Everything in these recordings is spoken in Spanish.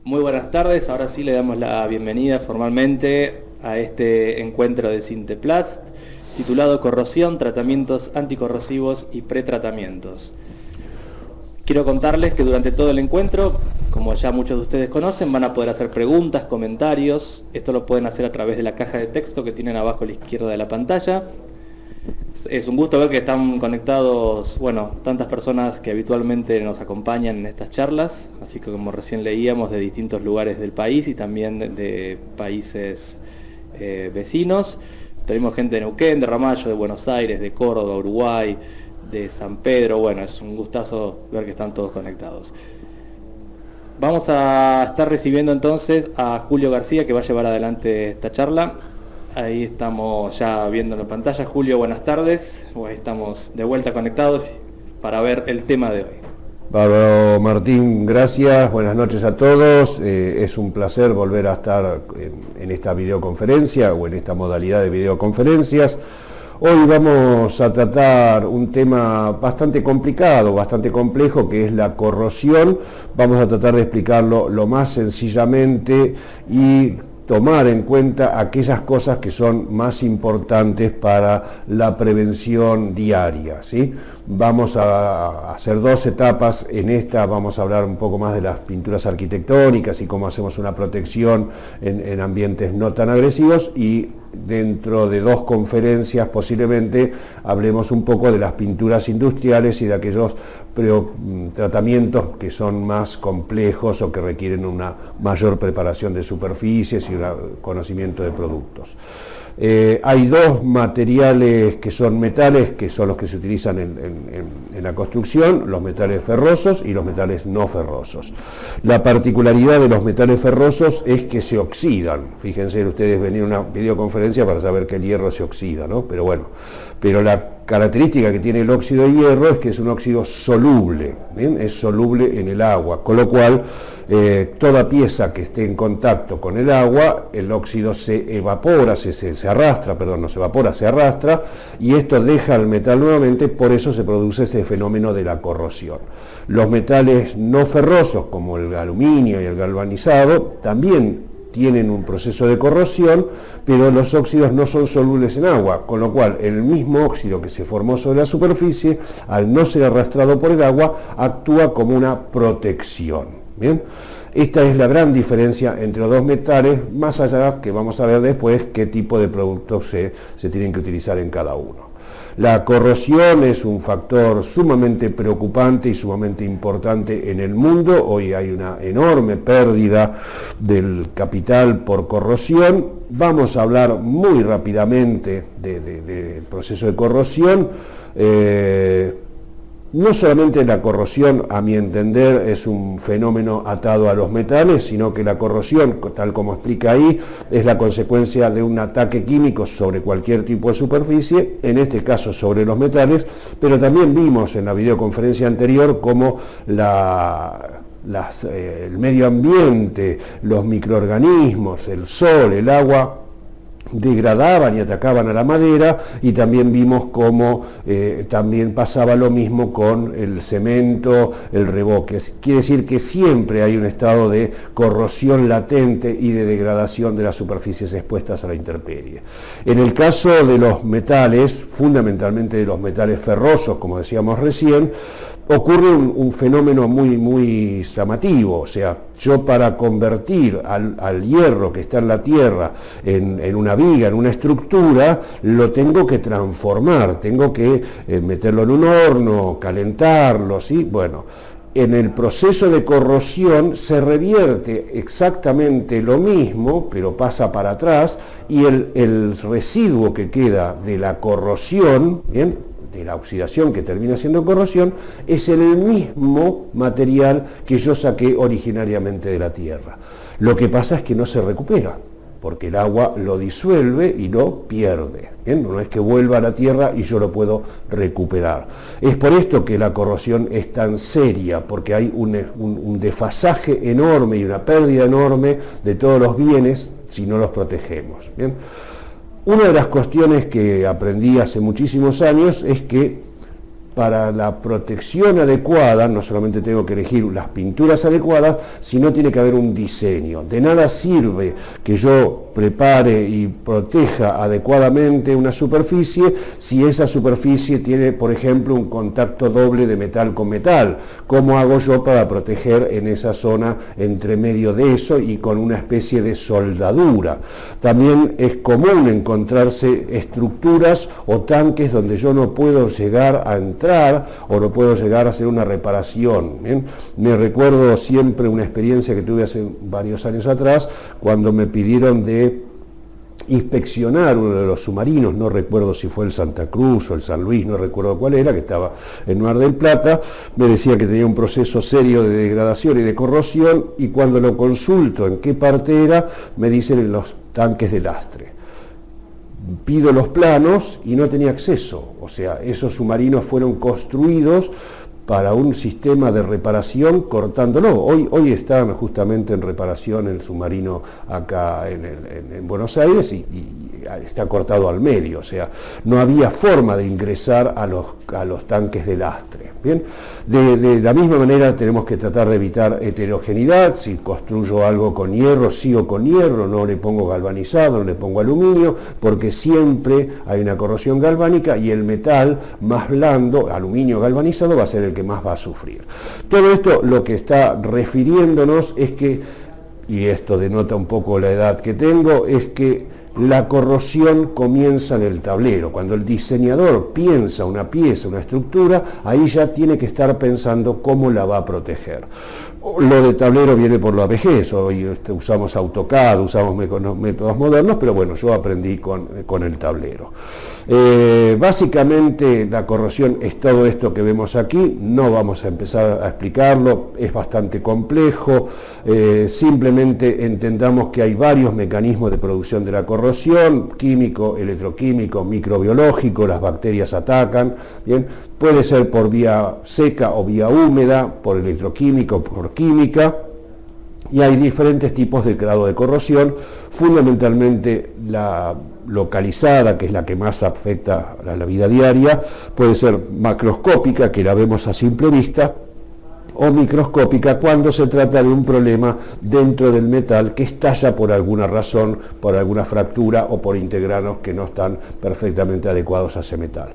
Muy buenas tardes, ahora sí le damos la bienvenida formalmente a este encuentro de Sinteplast titulado Corrosión, Tratamientos Anticorrosivos y Pretratamientos. Quiero contarles que durante todo el encuentro, como ya muchos de ustedes conocen, van a poder hacer preguntas, comentarios. Esto lo pueden hacer a través de la caja de texto que tienen abajo a la izquierda de la pantalla. Es un gusto ver que están conectados, tantas personas que habitualmente nos acompañan en estas charlas, así que como recién leíamos, de distintos lugares del país y también de países vecinos. Tenemos gente de Neuquén, de Ramallo, de Buenos Aires, de Córdoba, Uruguay, de San Pedro. Es un gustazo ver que están todos conectados. Vamos a estar recibiendo entonces a Julio García, que va a llevar adelante esta charla. Ahí estamos ya viendo en la pantalla. Julio, buenas tardes. Ahí estamos de vuelta conectados para ver el tema de hoy. Bárbaro, Martín, gracias. Buenas noches a todos. Es un placer volver a estar en esta videoconferencia o en esta modalidad de videoconferencias. Hoy vamos a tratar un tema bastante complicado, bastante complejo, que es la corrosión. Vamos a tratar de explicarlo lo más sencillamente y tomar en cuenta aquellas cosas que son más importantes para la prevención diaria, ¿sí? Vamos a hacer dos etapas. En esta vamos a hablar un poco más de las pinturas arquitectónicas y cómo hacemos una protección en ambientes no tan agresivos, y dentro de dos conferencias posiblemente hablemos un poco de las pinturas industriales y de aquellos tratamientos que son más complejos o que requieren una mayor preparación de superficies y un conocimiento de productos. Hay dos materiales que son metales, que son los que se utilizan en la construcción: los metales ferrosos y los metales no ferrosos. La particularidad de los metales ferrosos es que se oxidan. Fíjense, ustedes venir a una videoconferencia para saber que el hierro se oxida, ¿no? Pero la característica que tiene el óxido de hierro es que es un óxido soluble, ¿bien? Es soluble en el agua, con lo cual toda pieza que esté en contacto con el agua, el óxido se evapora, se arrastra, no se evapora, se arrastra, y esto deja el metal nuevamente. Por eso se produce este fenómeno de la corrosión. Los metales no ferrosos, como el aluminio y el galvanizado, también tienen un proceso de corrosión, pero los óxidos no son solubles en agua, con lo cual el mismo óxido que se formó sobre la superficie, al no ser arrastrado por el agua, actúa como una protección. ¿Bien? Esta es la gran diferencia entre los dos metales, más allá que vamos a ver después qué tipo de productos se tienen que utilizar en cada uno. La corrosión es un factor sumamente preocupante y sumamente importante en el mundo. Hoy hay una enorme pérdida del capital por corrosión. Vamos a hablar muy rápidamente del proceso de corrosión. No solamente la corrosión, a mi entender, es un fenómeno atado a los metales, sino que la corrosión, tal como explica ahí, es la consecuencia de un ataque químico sobre cualquier tipo de superficie, en este caso sobre los metales, pero también vimos en la videoconferencia anterior cómo el medio ambiente, los microorganismos, el sol, el agua, degradaban y atacaban a la madera, y también vimos cómo también pasaba lo mismo con el cemento, el revoque. Quiere decir que siempre hay un estado de corrosión latente y de degradación de las superficies expuestas a la intemperie. En el caso de los metales, fundamentalmente de los metales ferrosos, como decíamos recién, ocurre un fenómeno muy llamativo. O sea, yo, para convertir al hierro que está en la tierra en una viga, en una estructura, lo tengo que transformar, tengo que meterlo en un horno, calentarlo, ¿sí? Bueno, en el proceso de corrosión se revierte exactamente lo mismo, pero pasa para atrás, y el residuo que queda de la corrosión, ¿bien?, de la oxidación, que termina siendo corrosión, es el mismo material que yo saqué originariamente de la tierra. Lo que pasa es que no se recupera, porque el agua lo disuelve y lo pierde. ¿Bien? No es que vuelva a la tierra y yo lo puedo recuperar. Es por esto que la corrosión es tan seria, porque hay un desfasaje enorme y una pérdida enorme de todos los bienes si no los protegemos. ¿Bien? Una de las cuestiones que aprendí hace muchísimos años es que para la protección adecuada, no solamente tengo que elegir las pinturas adecuadas, sino tiene que haber un diseño. De nada sirve que yo prepare y proteja adecuadamente una superficie si esa superficie tiene, por ejemplo, un contacto doble de metal con metal. ¿Cómo hago yo para proteger en esa zona entre medio de eso y con una especie de soldadura? También es común encontrarse estructuras o tanques donde yo no puedo llegar a entrar o no puedo llegar a hacer una reparación. ¿Bien? Me recuerdo siempre una experiencia que tuve hace varios años atrás cuando me pidieron de inspeccionar uno de los submarinos, no recuerdo si fue el Santa Cruz o el San Luis, no recuerdo cuál era, que estaba en Mar del Plata. Me decía que tenía un proceso serio de degradación y de corrosión, y cuando lo consulto en qué parte era, me dicen en los tanques de lastre. Pido los planos y no tenía acceso, o sea, esos submarinos fueron construidos para un sistema de reparación cortándolo. Hoy está justamente en reparación el submarino acá en Buenos Aires y está cortado al medio, o sea, no había forma de ingresar a los tanques de lastre. Bien, de la misma manera tenemos que tratar de evitar heterogeneidad. Si construyo algo con hierro, sigo con hierro, no le pongo galvanizado, no le pongo aluminio, porque siempre hay una corrosión galvánica y el metal más blando, aluminio galvanizado, va a ser el que más va a sufrir. Todo esto lo que está refiriéndonos es que, y esto denota un poco la edad que tengo, es que la corrosión comienza en el tablero. Cuando el diseñador piensa una pieza, una estructura, ahí ya tiene que estar pensando cómo la va a proteger. Lo de tablero viene por la vejez, hoy usamos AutoCAD, usamos métodos modernos, pero bueno, yo aprendí con el tablero. Básicamente la corrosión es todo esto que vemos aquí, no vamos a empezar a explicarlo, es bastante complejo, simplemente entendamos que hay varios mecanismos de producción de la corrosión, químico, electroquímico, microbiológico, las bacterias atacan, ¿bien? Puede ser por vía seca o vía húmeda, por electroquímico, por química, y hay diferentes tipos de grado de corrosión, fundamentalmente la localizada, que es la que más afecta a la vida diaria, puede ser macroscópica, que la vemos a simple vista, o microscópica cuando se trata de un problema dentro del metal que estalla por alguna razón, por alguna fractura o por integranos que no están perfectamente adecuados a ese metal.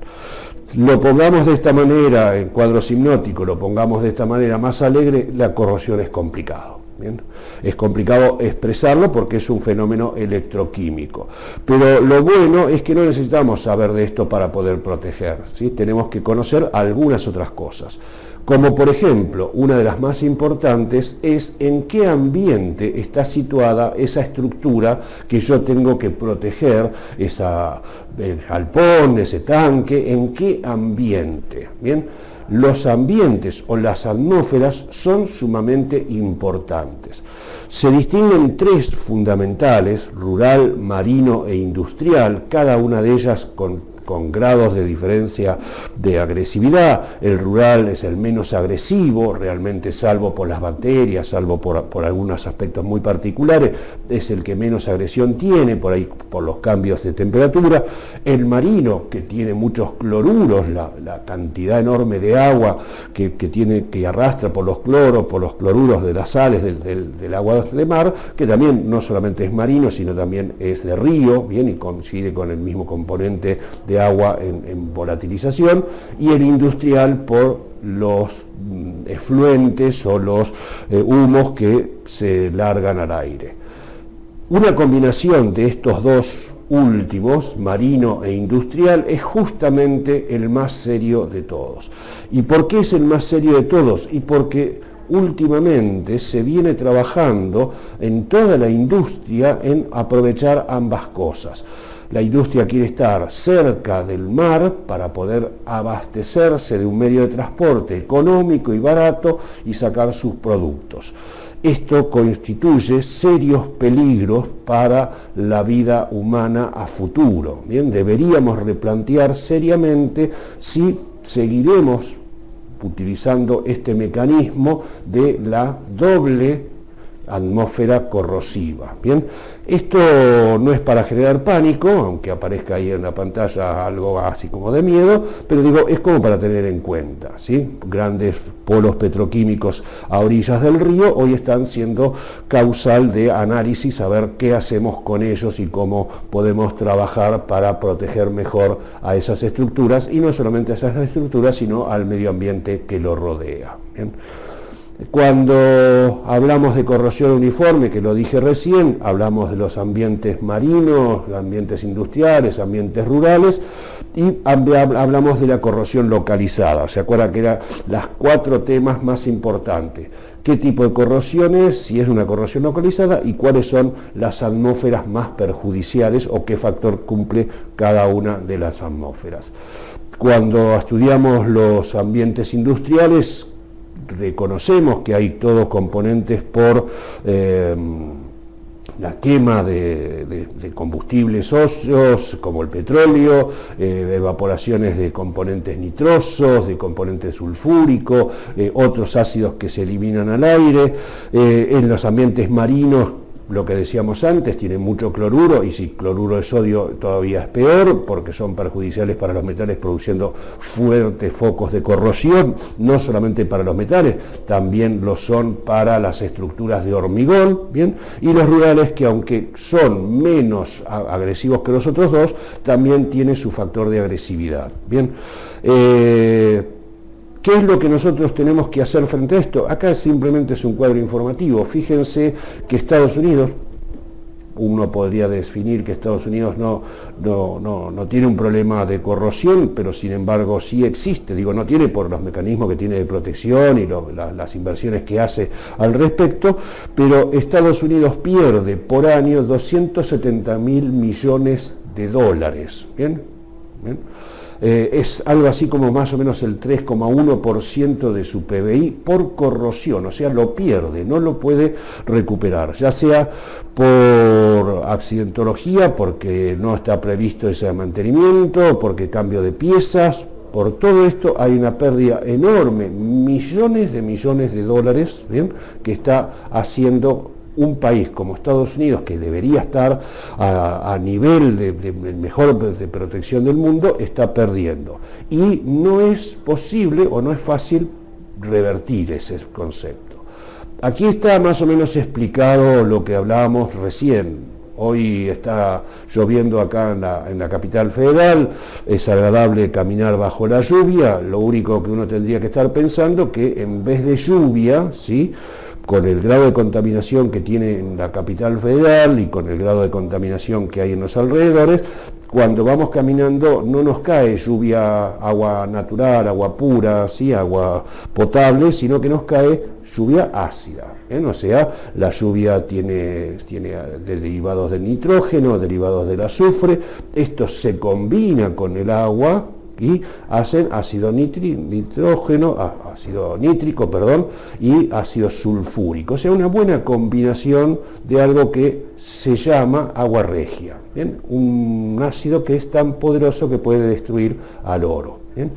Lo pongamos de esta manera en cuadros hipnóticos, lo pongamos de esta manera más alegre, la corrosión es complicado. ¿Bien? Es complicado expresarlo porque es un fenómeno electroquímico, pero lo bueno es que no necesitamos saber de esto para poder proteger, ¿sí? Tenemos que conocer algunas otras cosas, como por ejemplo, una de las más importantes es en qué ambiente está situada esa estructura que yo tengo que proteger, el galpón, ese tanque, en qué ambiente. Bien, los ambientes o las atmósferas son sumamente importantes. Se distinguen tres fundamentales: rural, marino e industrial, cada una de ellas con grados de diferencia de agresividad. El rural es el menos agresivo, realmente, salvo por las bacterias, salvo por algunos aspectos muy particulares, es el que menos agresión tiene, por ahí por los cambios de temperatura. El marino, que tiene muchos cloruros, la cantidad enorme de agua que arrastra por los cloruros de las sales del agua de mar, que también no solamente es marino, sino también es de río, bien, y coincide con el mismo componente de agua en volatilización. Y el industrial por los efluentes o los humos que se largan al aire. Una combinación de estos dos últimos, marino e industrial, es justamente el más serio de todos. ¿Y por qué es el más serio de todos? Y porque últimamente se viene trabajando en toda la industria en aprovechar ambas cosas. La industria quiere estar cerca del mar para poder abastecerse de un medio de transporte económico y barato y sacar sus productos. Esto constituye serios peligros para la vida humana a futuro. Bien, deberíamos replantear seriamente si seguiremos utilizando este mecanismo de la doble atmósfera corrosiva. Bien, esto no es para generar pánico, aunque aparezca ahí en la pantalla algo así como de miedo, pero digo, es como para tener en cuenta, ¿sí? Grandes polos petroquímicos a orillas del río hoy están siendo causal de análisis, a ver qué hacemos con ellos y cómo podemos trabajar para proteger mejor a esas estructuras, y no solamente a esas estructuras, sino al medio ambiente que lo rodea. ¿Bien? Cuando hablamos de corrosión uniforme, que lo dije recién, hablamos de los ambientes marinos, ambientes industriales, ambientes rurales, y hablamos de la corrosión localizada. ¿Se acuerdan que eran los 4 temas más importantes? ¿Qué tipo de corrosión es? Si es una corrosión localizada, y cuáles son las atmósferas más perjudiciales o qué factor cumple cada una de las atmósferas. Cuando estudiamos los ambientes industriales, reconocemos que hay todos componentes por la quema de combustibles óseos, como el petróleo, evaporaciones de componentes nitrosos, de componentes sulfúricos, otros ácidos que se eliminan al aire. En los ambientes marinos, lo que decíamos antes, tiene mucho cloruro, y si cloruro de sodio todavía es peor, porque son perjudiciales para los metales, produciendo fuertes focos de corrosión, no solamente para los metales, también lo son para las estructuras de hormigón, ¿bien? Y los rurales, que aunque son menos agresivos que los otros dos, también tienen su factor de agresividad, ¿bien? ¿Qué es lo que nosotros tenemos que hacer frente a esto? Acá simplemente es un cuadro informativo. Fíjense que Estados Unidos, uno podría definir que Estados Unidos no tiene un problema de corrosión, pero sin embargo sí existe. Digo, no tiene por los mecanismos que tiene de protección y las inversiones que hace al respecto, pero Estados Unidos pierde por año 270.000 millones de dólares. ¿Bien? ¿Bien? Es algo así como más o menos el 3,1% de su PBI por corrosión, o sea, lo pierde, no lo puede recuperar, ya sea por accidentología, porque no está previsto ese mantenimiento, porque cambio de piezas. Por todo esto hay una pérdida enorme, millones de dólares, ¿bien?, que está haciendo un país como Estados Unidos, que debería estar a nivel de mejor de protección del mundo, está perdiendo. Y no es posible o no es fácil revertir ese concepto. Aquí está más o menos explicado lo que hablábamos recién. Hoy está lloviendo acá en la capital federal, es agradable caminar bajo la lluvia. Lo único que uno tendría que estar pensando que en vez de lluvia, ¿sí?, con el grado de contaminación que tiene en la capital federal y con el grado de contaminación que hay en los alrededores, cuando vamos caminando no nos cae lluvia, agua natural, agua pura, ¿sí?, agua potable, sino que nos cae lluvia ácida. O sea, la lluvia tiene derivados del nitrógeno, derivados del azufre. Esto se combina con el agua y hacen ácido nítrico, y ácido sulfúrico. O sea, una buena combinación de algo que se llama agua regia, ¿bien?, un ácido que es tan poderoso que puede destruir al oro, ¿bien?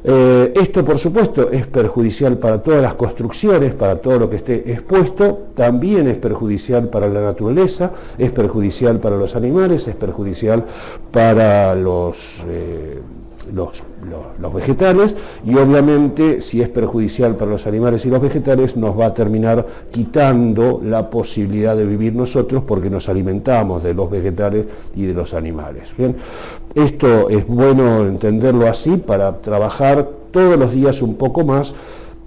Esto, por supuesto, es perjudicial para todas las construcciones, para todo lo que esté expuesto. También es perjudicial para la naturaleza, es perjudicial para los animales, es perjudicial para los vegetales, y obviamente si es perjudicial para los animales y los vegetales, nos va a terminar quitando la posibilidad de vivir nosotros, porque nos alimentamos de los vegetales y de los animales. Bien, esto es bueno entenderlo así para trabajar todos los días un poco más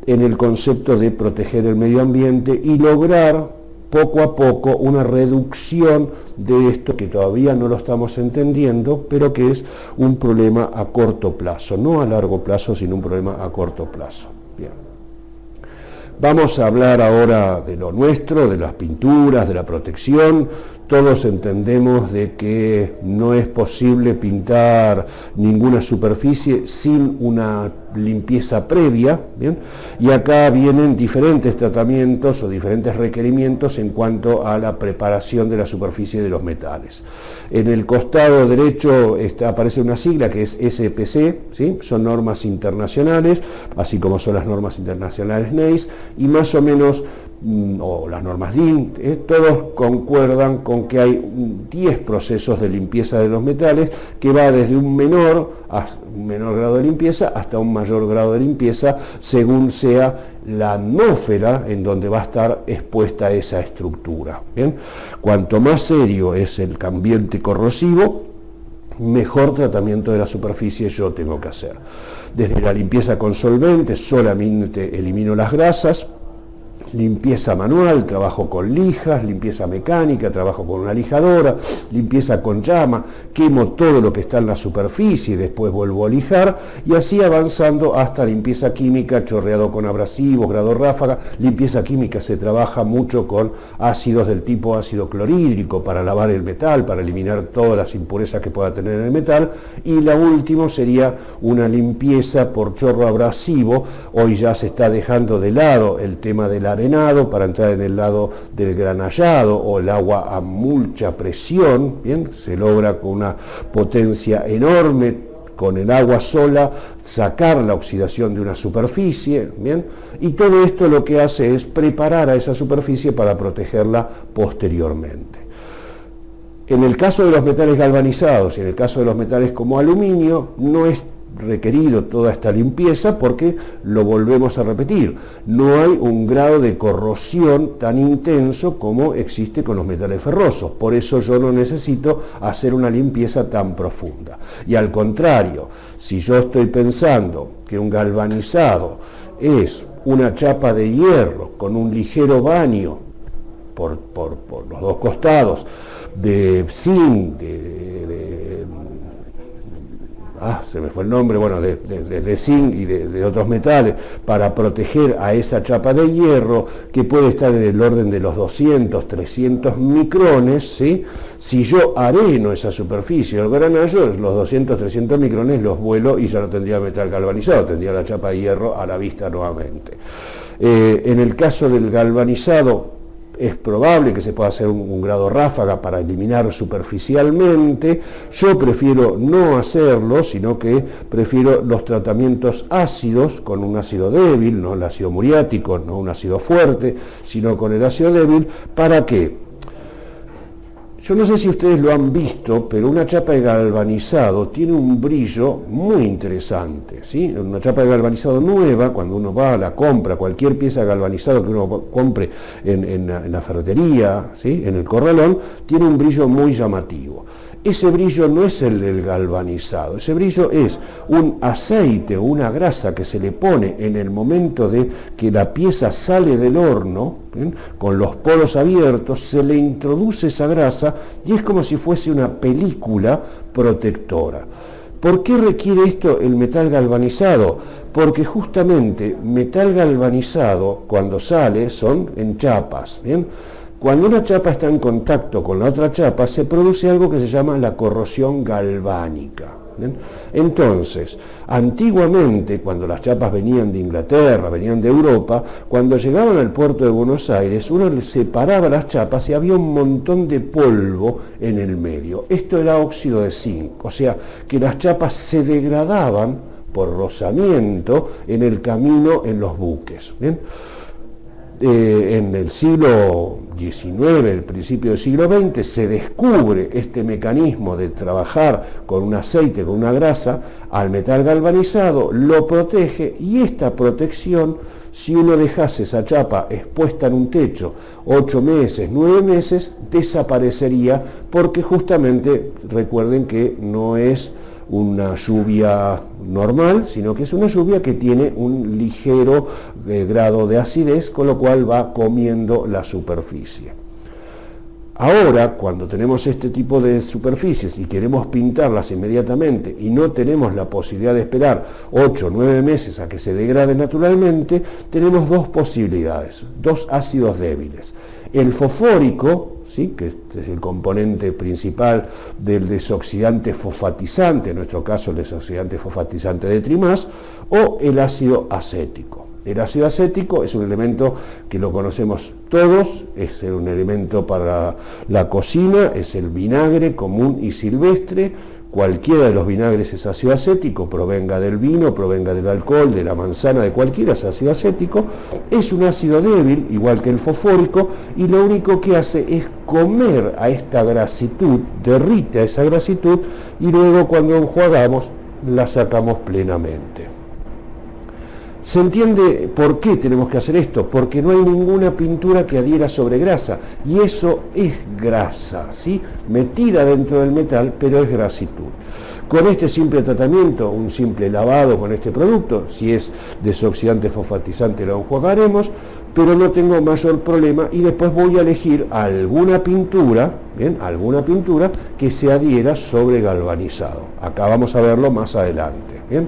en el concepto de proteger el medio ambiente y lograr poco a poco una reducción de esto que todavía no lo estamos entendiendo, pero que es un problema a corto plazo, no a largo plazo, sino un problema a corto plazo. Bien. Vamos a hablar ahora de lo nuestro, de las pinturas, de la protección. Todos entendemos de que no es posible pintar ninguna superficie sin una limpieza previa, ¿bien? Y acá vienen diferentes tratamientos o diferentes requerimientos en cuanto a la preparación de la superficie de los metales. En el costado derecho aparece una sigla que es SPC, ¿sí? Son normas internacionales, así como son las normas internacionales NACE, y más o menos o las normas DIN, todos concuerdan con que hay 10 procesos de limpieza de los metales que va desde un menor grado de limpieza hasta un mayor grado de limpieza según sea la atmósfera en donde va a estar expuesta esa estructura. ¿Bien? Cuanto más serio es el ambiente corrosivo, mejor tratamiento de la superficie yo tengo que hacer. Desde la limpieza con solventes, solamente elimino las grasas. Limpieza manual, trabajo con lijas, limpieza mecánica, trabajo con una lijadora, limpieza con llama, quemo todo lo que está en la superficie y después vuelvo a lijar, y así avanzando hasta limpieza química, chorreado con abrasivos, grado ráfaga. Limpieza química se trabaja mucho con ácidos del tipo ácido clorhídrico para lavar el metal, para eliminar todas las impurezas que pueda tener en el metal, y la última sería una limpieza por chorro abrasivo. Hoy ya se está dejando de lado el tema del arenado para entrar en el lado del granallado o el agua a mucha presión. Bien, se logra con una potencia enorme, con el agua sola, sacar la oxidación de una superficie. Bien, y todo esto lo que hace es preparar a esa superficie para protegerla posteriormente. En el caso de los metales galvanizados y en el caso de los metales como aluminio, no es requerido toda esta limpieza porque, lo volvemos a repetir, no hay un grado de corrosión tan intenso como existe con los metales ferrosos. Por eso yo no necesito hacer una limpieza tan profunda. Y al contrario, si yo estoy pensando que un galvanizado es una chapa de hierro con un ligero baño por los dos costados de zinc, se me fue el nombre, bueno, de zinc y de otros metales, para proteger a esa chapa de hierro, que puede estar en el orden de los 200, 300 micrones, ¿sí? Si yo areno esa superficie, el granallo, los 200, 300 micrones los vuelo y ya no tendría metal galvanizado, tendría la chapa de hierro a la vista nuevamente. En el caso del galvanizado, es probable que se pueda hacer un grado ráfaga para eliminar superficialmente. Yo prefiero no hacerlo, sino que prefiero los tratamientos ácidos con un ácido débil, no el ácido muriático, no un ácido fuerte, sino con el ácido débil. ¿Para qué? Yo no sé si ustedes lo han visto, pero una chapa de galvanizado tiene un brillo muy interesante, ¿sí? Una chapa de galvanizado nueva, cuando uno va a la compra, cualquier pieza de galvanizado que uno compre en la ferretería, ¿sí? En el corralón, tiene un brillo muy llamativo. Ese brillo no es el del galvanizado, ese brillo es un aceite o una grasa que se le pone en el momento de que la pieza sale del horno, ¿bien? Con los poros abiertos, se le introduce esa grasa y es como si fuese una película protectora. ¿Por qué requiere esto el metal galvanizado? Porque justamente metal galvanizado, cuando sale, son en chapas, ¿bien? Cuando una chapa está en contacto con la otra chapa, se produce algo que se llama la corrosión galvánica. ¿Bien? Entonces, antiguamente, cuando las chapas venían de Inglaterra, venían de Europa, cuando llegaban al puerto de Buenos Aires, uno separaba las chapas y había un montón de polvo en el medio. Esto era óxido de zinc, o sea, que las chapas se degradaban por rozamiento en el camino en los buques. ¿Bien? En el siglo XIX, el principio del siglo XX, se descubre este mecanismo de trabajar con un aceite, con una grasa, al metal galvanizado, lo protege, y esta protección, si uno dejase esa chapa expuesta en un techo 8 meses, 9 meses, desaparecería, porque justamente recuerden que no es una lluvia normal, sino que es una lluvia que tiene un ligero grado de acidez, con lo cual va comiendo la superficie. Ahora, cuando tenemos este tipo de superficies y queremos pintarlas inmediatamente y no tenemos la posibilidad de esperar 8 o 9 meses a que se degrade naturalmente, tenemos dos posibilidades, dos ácidos débiles. El fosfórico, ¿sí? Que es el componente principal del desoxidante fosfatizante, en nuestro caso el desoxidante fosfatizante de trimás, o el ácido acético. El ácido acético es un elemento que lo conocemos todos, es un elemento para la cocina, es el vinagre común y silvestre, cualquiera de los vinagres es ácido acético, provenga del vino, provenga del alcohol, de la manzana, de cualquiera es ácido acético, es un ácido débil, igual que el fosfórico, y lo único que hace es comer a esta grasitud, derrite a esa grasitud, y luego cuando enjuagamos la sacamos plenamente. ¿Se entiende por qué tenemos que hacer esto? Porque no hay ninguna pintura que adhiera sobre grasa, y eso es grasa, ¿sí? Metida dentro del metal, pero es grasitud. Con este simple tratamiento, un simple lavado con este producto, si es desoxidante fosfatizante lo enjuagaremos, pero no tengo mayor problema, y después voy a elegir alguna pintura, ¿bien? Alguna pintura que se adhiera sobre galvanizado. Acá vamos a verlo más adelante, ¿bien?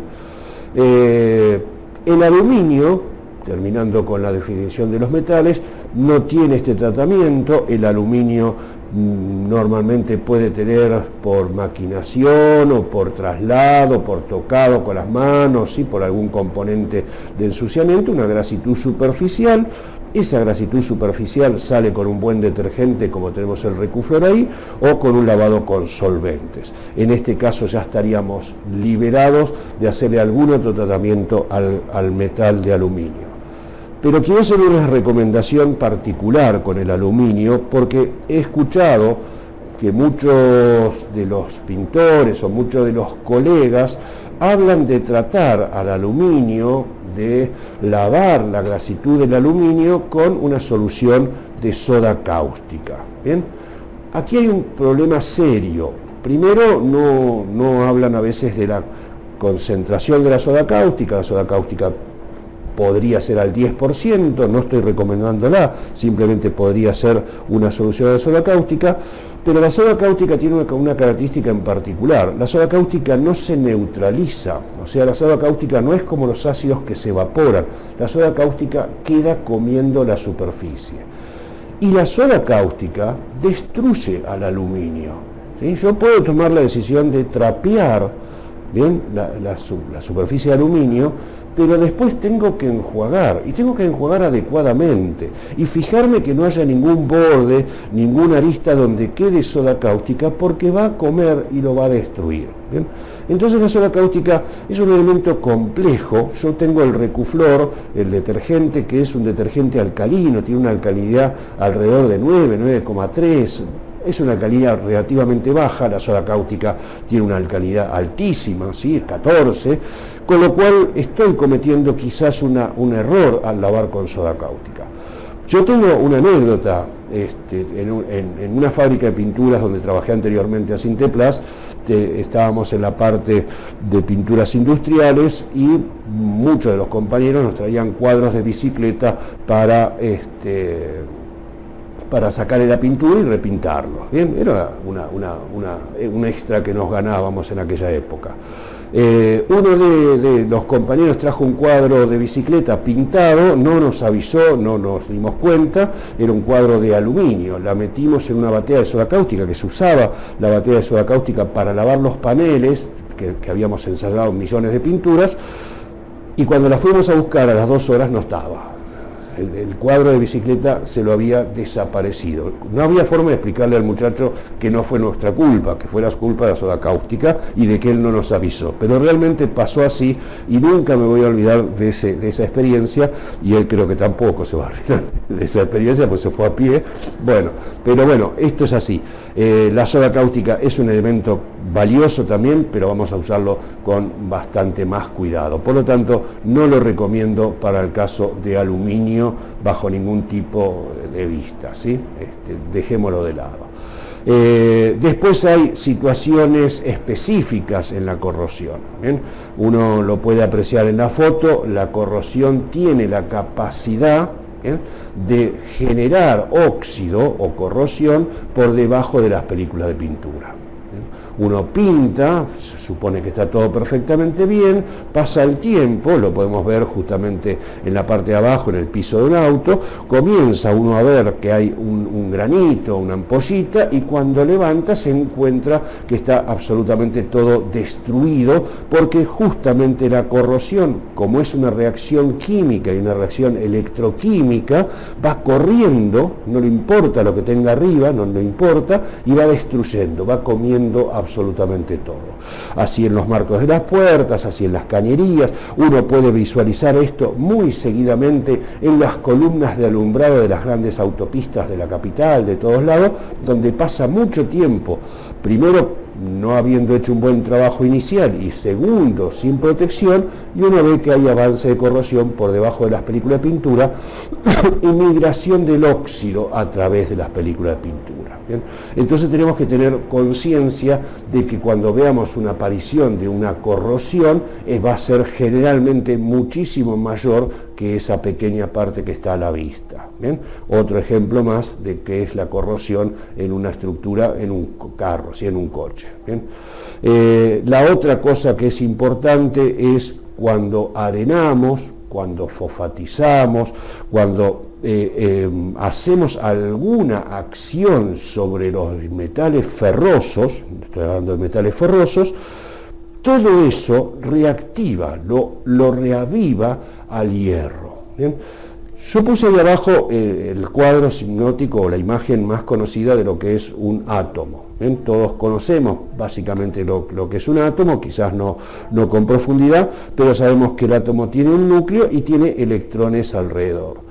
El aluminio, terminando con la definición de los metales, no tiene este tratamiento. El aluminio normalmente puede tener por maquinación o por traslado, por tocado con las manos, ¿sí? Por algún componente de ensuciamiento, una grasitud superficial. Esa grasitud superficial sale con un buen detergente como tenemos el Recuflor ahí, o con un lavado con solventes. En este caso ya estaríamos liberados de hacerle algún otro tratamiento al metal de aluminio. Pero quiero hacer una recomendación particular con el aluminio, porque he escuchado que muchos de los pintores o muchos de los colegas hablan de tratar al aluminio, de lavar la grasitud del aluminio con una solución de soda cáustica. ¿Bien? Aquí hay un problema serio. Primero, no hablan a veces de la concentración de la soda cáustica. La soda cáustica podría ser al 10%, no estoy recomendándola, simplemente podría ser una solución de soda cáustica, pero la soda cáustica tiene una característica en particular. La soda cáustica no se neutraliza, o sea, la soda cáustica no es como los ácidos que se evaporan, la soda cáustica queda comiendo la superficie. Y la soda cáustica destruye al aluminio, ¿sí? Yo puedo tomar la decisión de trapear, ¿bien?, la superficie de aluminio, pero después tengo que enjuagar, y tengo que enjuagar adecuadamente, y fijarme que no haya ningún borde, ninguna arista donde quede soda cáustica, porque va a comer y lo va a destruir. ¿Bien? Entonces la soda cáustica es un elemento complejo. Yo tengo el Recuflor, el detergente, que es un detergente alcalino, tiene una alcalinidad alrededor de 9,3, es una alcalinidad relativamente baja. La soda cáustica tiene una alcalinidad altísima, ¿sí? Es 14, con lo cual estoy cometiendo quizás un error al lavar con soda cáustica. Yo tengo una anécdota, en una fábrica de pinturas donde trabajé anteriormente a Sinteplas, estábamos en la parte de pinturas industriales y muchos de los compañeros nos traían cuadros de bicicleta para sacarle la pintura y repintarlos. Bien, era un extra que nos ganábamos en aquella época. Uno de los compañeros trajo un cuadro de bicicleta pintado, no nos avisó, no nos dimos cuenta, era un cuadro de aluminio. La metimos en una batea de soda cáustica, que se usaba la batea de soda cáustica para lavar los paneles, que habíamos ensayado millones de pinturas, y cuando la fuimos a buscar a las 2 horas no estaba. El cuadro de bicicleta se lo había desaparecido. No había forma de explicarle al muchacho que no fue nuestra culpa, que fue la culpa de la soda cáustica y de que él no nos avisó. Pero realmente pasó así y nunca me voy a olvidar de esa experiencia, y él creo que tampoco se va a olvidar de esa experiencia, pues se fue a pie. Pero bueno, esto es así. La soda cáustica es un elemento valioso también, pero vamos a usarlo con bastante más cuidado. Por lo tanto, no lo recomiendo para el caso de aluminio bajo ningún tipo de vista, ¿sí? Dejémoslo de lado. Después hay situaciones específicas en la corrosión. ¿Bien? Uno lo puede apreciar en la foto. La corrosión tiene la capacidad, ¿bien?, de generar óxido o corrosión por debajo de las películas de pintura. Uno pinta, se supone que está todo perfectamente bien, pasa el tiempo, lo podemos ver justamente en la parte de abajo, en el piso de un auto, comienza uno a ver que hay un granito, una ampollita, y cuando levanta se encuentra que está absolutamente todo destruido, porque justamente la corrosión, como es una reacción química y una reacción electroquímica, va corriendo, no le importa lo que tenga arriba, no le importa, y va destruyendo, va comiendo absolutamente todo. Así en los marcos de las puertas, así en las cañerías, uno puede visualizar esto muy seguidamente en las columnas de alumbrado de las grandes autopistas de la capital, de todos lados, donde pasa mucho tiempo, primero no habiendo hecho un buen trabajo inicial y segundo, sin protección, y uno ve que hay avance de corrosión por debajo de las películas de pintura y migración del óxido a través de las películas de pintura. ¿Bien? Entonces tenemos que tener conciencia de que cuando veamos una aparición de una corrosión, va a ser generalmente muchísimo mayor que esa pequeña parte que está a la vista. ¿Bien? Otro ejemplo más de qué es la corrosión en una estructura, en un carro, ¿sí? En un coche. ¿Bien? La otra cosa que es importante es cuando arenamos, cuando fosfatizamos, cuando hacemos alguna acción sobre los metales ferrosos, estoy hablando de metales ferrosos, todo eso reactiva, lo reaviva al hierro. ¿Bien? Yo puse ahí abajo el cuadro hipnótico o la imagen más conocida de lo que es un átomo. ¿Bien? Todos conocemos básicamente lo que es un átomo, quizás no con profundidad, pero sabemos que el átomo tiene un núcleo y tiene electrones alrededor.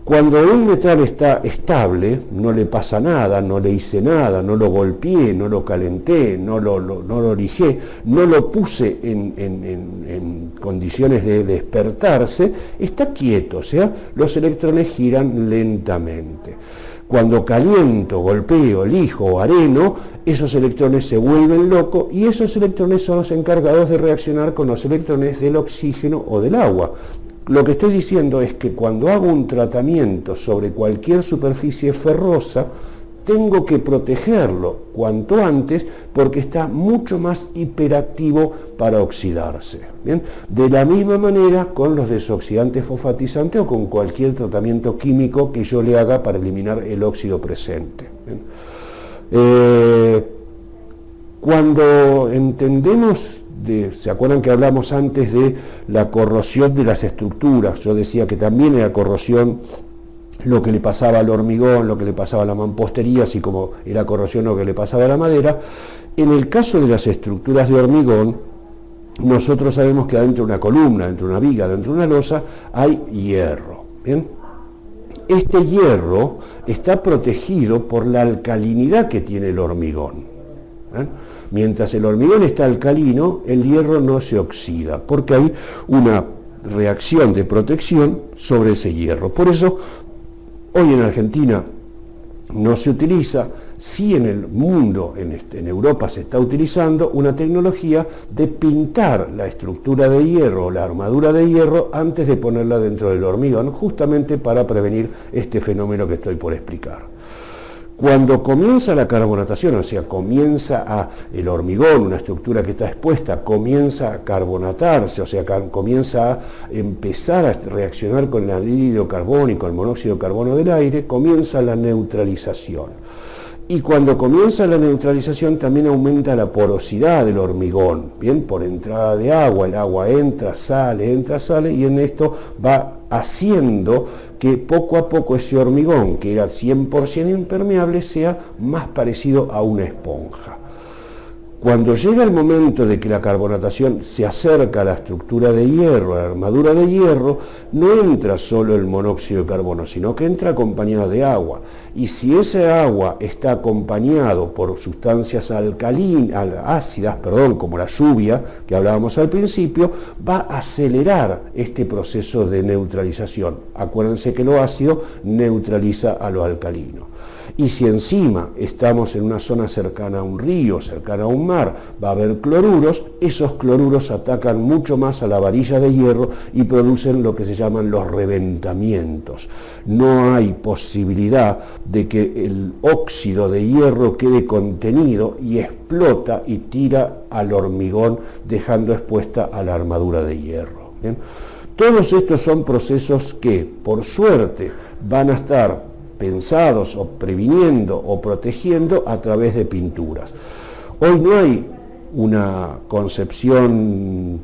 Cuando un metal está estable, no le pasa nada, no le hice nada, no lo golpeé, no lo calenté, no lo lijé, no lo puse en condiciones de despertarse, está quieto, o sea, los electrones giran lentamente. Cuando caliento, golpeo, lijo o areno, esos electrones se vuelven locos y esos electrones son los encargados de reaccionar con los electrones del oxígeno o del agua. Lo que estoy diciendo es que cuando hago un tratamiento sobre cualquier superficie ferrosa, tengo que protegerlo cuanto antes porque está mucho más hiperactivo para oxidarse. ¿Bien? De la misma manera con los desoxidantes fosfatizantes o con cualquier tratamiento químico que yo le haga para eliminar el óxido presente. ¿Bien? Cuando entendemos ¿se acuerdan que hablamos antes de la corrosión de las estructuras? Yo decía que también era corrosión lo que le pasaba al hormigón, lo que le pasaba a la mampostería, así como era corrosión lo que le pasaba a la madera. En el caso de las estructuras de hormigón, nosotros sabemos que adentro de una columna, dentro de una viga, dentro de una losa, hay hierro. ¿Bien? Este hierro está protegido por la alcalinidad que tiene el hormigón. ¿Bien? Mientras el hormigón está alcalino, el hierro no se oxida, porque hay una reacción de protección sobre ese hierro. Por eso, hoy en Argentina no se utiliza, sí en el mundo, en Europa se está utilizando una tecnología de pintar la estructura de hierro o la armadura de hierro antes de ponerla dentro del hormigón, justamente para prevenir este fenómeno que estoy por explicar. Cuando comienza la carbonatación, o sea, comienza el hormigón, una estructura que está expuesta, comienza a carbonatarse, o sea, comienza a empezar a reaccionar con el anhídrido carbónico, el monóxido de carbono del aire, comienza la neutralización. Y cuando comienza la neutralización también aumenta la porosidad del hormigón, bien, por entrada de agua, el agua entra, sale, y en esto va haciendo que poco a poco ese hormigón, que era 100% impermeable, sea más parecido a una esponja. Cuando llega el momento de que la carbonatación se acerca a la estructura de hierro, a la armadura de hierro, no entra solo el monóxido de carbono, sino que entra acompañado de agua. Y si ese agua está acompañado por sustancias ácidas, como la lluvia, que hablábamos al principio, va a acelerar este proceso de neutralización. Acuérdense que lo ácido neutraliza a lo alcalino. Y si encima estamos en una zona cercana a un río, cercana a un mar, va a haber cloruros, esos cloruros atacan mucho más a la varilla de hierro y producen lo que se llaman los reventamientos. No hay posibilidad de que el óxido de hierro quede contenido y explota y tira al hormigón, dejando expuesta a la armadura de hierro. ¿Bien? Todos estos son procesos que, por suerte, van a estar pensados o previniendo o protegiendo a través de pinturas. Hoy no hay una concepción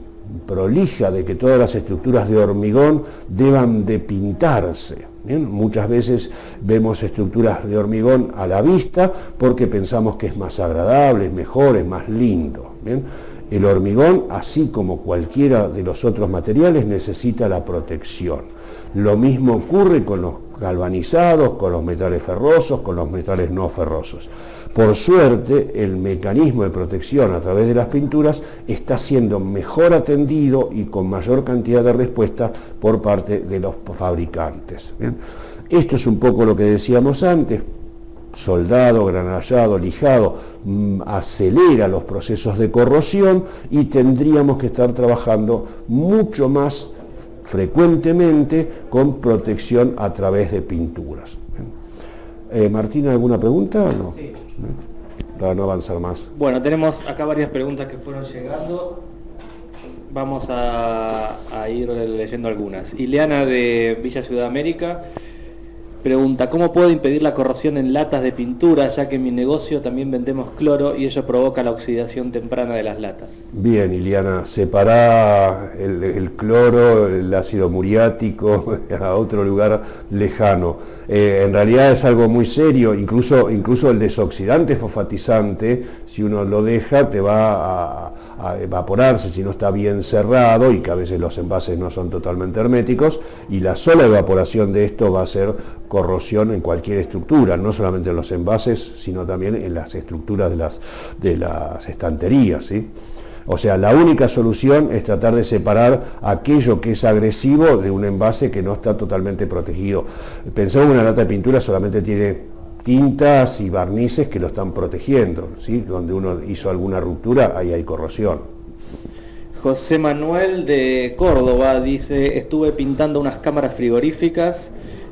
prolija de que todas las estructuras de hormigón deban de pintarse. Bien, muchas veces vemos estructuras de hormigón a la vista porque pensamos que es más agradable, es mejor, es más lindo. Bien, el hormigón, así como cualquiera de los otros materiales, necesita la protección. Lo mismo ocurre con los galvanizados, con los metales ferrosos, con los metales no ferrosos. Por suerte, el mecanismo de protección a través de las pinturas está siendo mejor atendido y con mayor cantidad de respuesta por parte de los fabricantes. ¿Bien? Esto es un poco lo que decíamos antes: soldado, granallado, lijado, acelera los procesos de corrosión y tendríamos que estar trabajando mucho más frecuentemente con protección a través de pinturas. Martín, ¿alguna pregunta? No. Sí. Para no avanzar más. Bueno, tenemos acá varias preguntas que fueron llegando. Vamos a ir leyendo algunas. Ileana de Villa Ciudad América pregunta: ¿cómo puedo impedir la corrosión en latas de pintura, ya que en mi negocio también vendemos cloro y ello provoca la oxidación temprana de las latas? Bien, Ileana, separá el cloro, el ácido muriático a otro lugar lejano. En realidad es algo muy serio, incluso el desoxidante fosfatizante, si uno lo deja, te va a evaporarse si no está bien cerrado, y que a veces los envases no son totalmente herméticos, y la sola evaporación de esto va a ser corrosión en cualquier estructura, no solamente en los envases, sino también en las estructuras de las estanterías, ¿sí? O sea, la única solución es tratar de separar aquello que es agresivo de un envase que no está totalmente protegido. Pensemos que una lata de pintura solamente tiene tintas y barnices que lo están protegiendo, ¿sí? Donde uno hizo alguna ruptura, ahí hay corrosión. José Manuel de Córdoba dice: estuve pintando unas cámaras frigoríficas.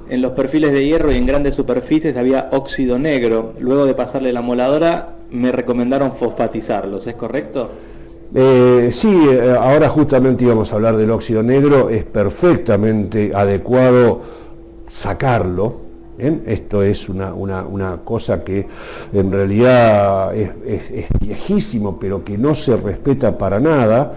En los perfiles de hierro y en grandes superficies había óxido negro. Luego de pasarle la moladora me recomendaron fosfatizarlos, ¿es correcto? Sí, ahora justamente íbamos a hablar del óxido negro. Es perfectamente adecuado sacarlo. ¿Bien? Esto es una cosa que en realidad es viejísimo, pero que no se respeta para nada.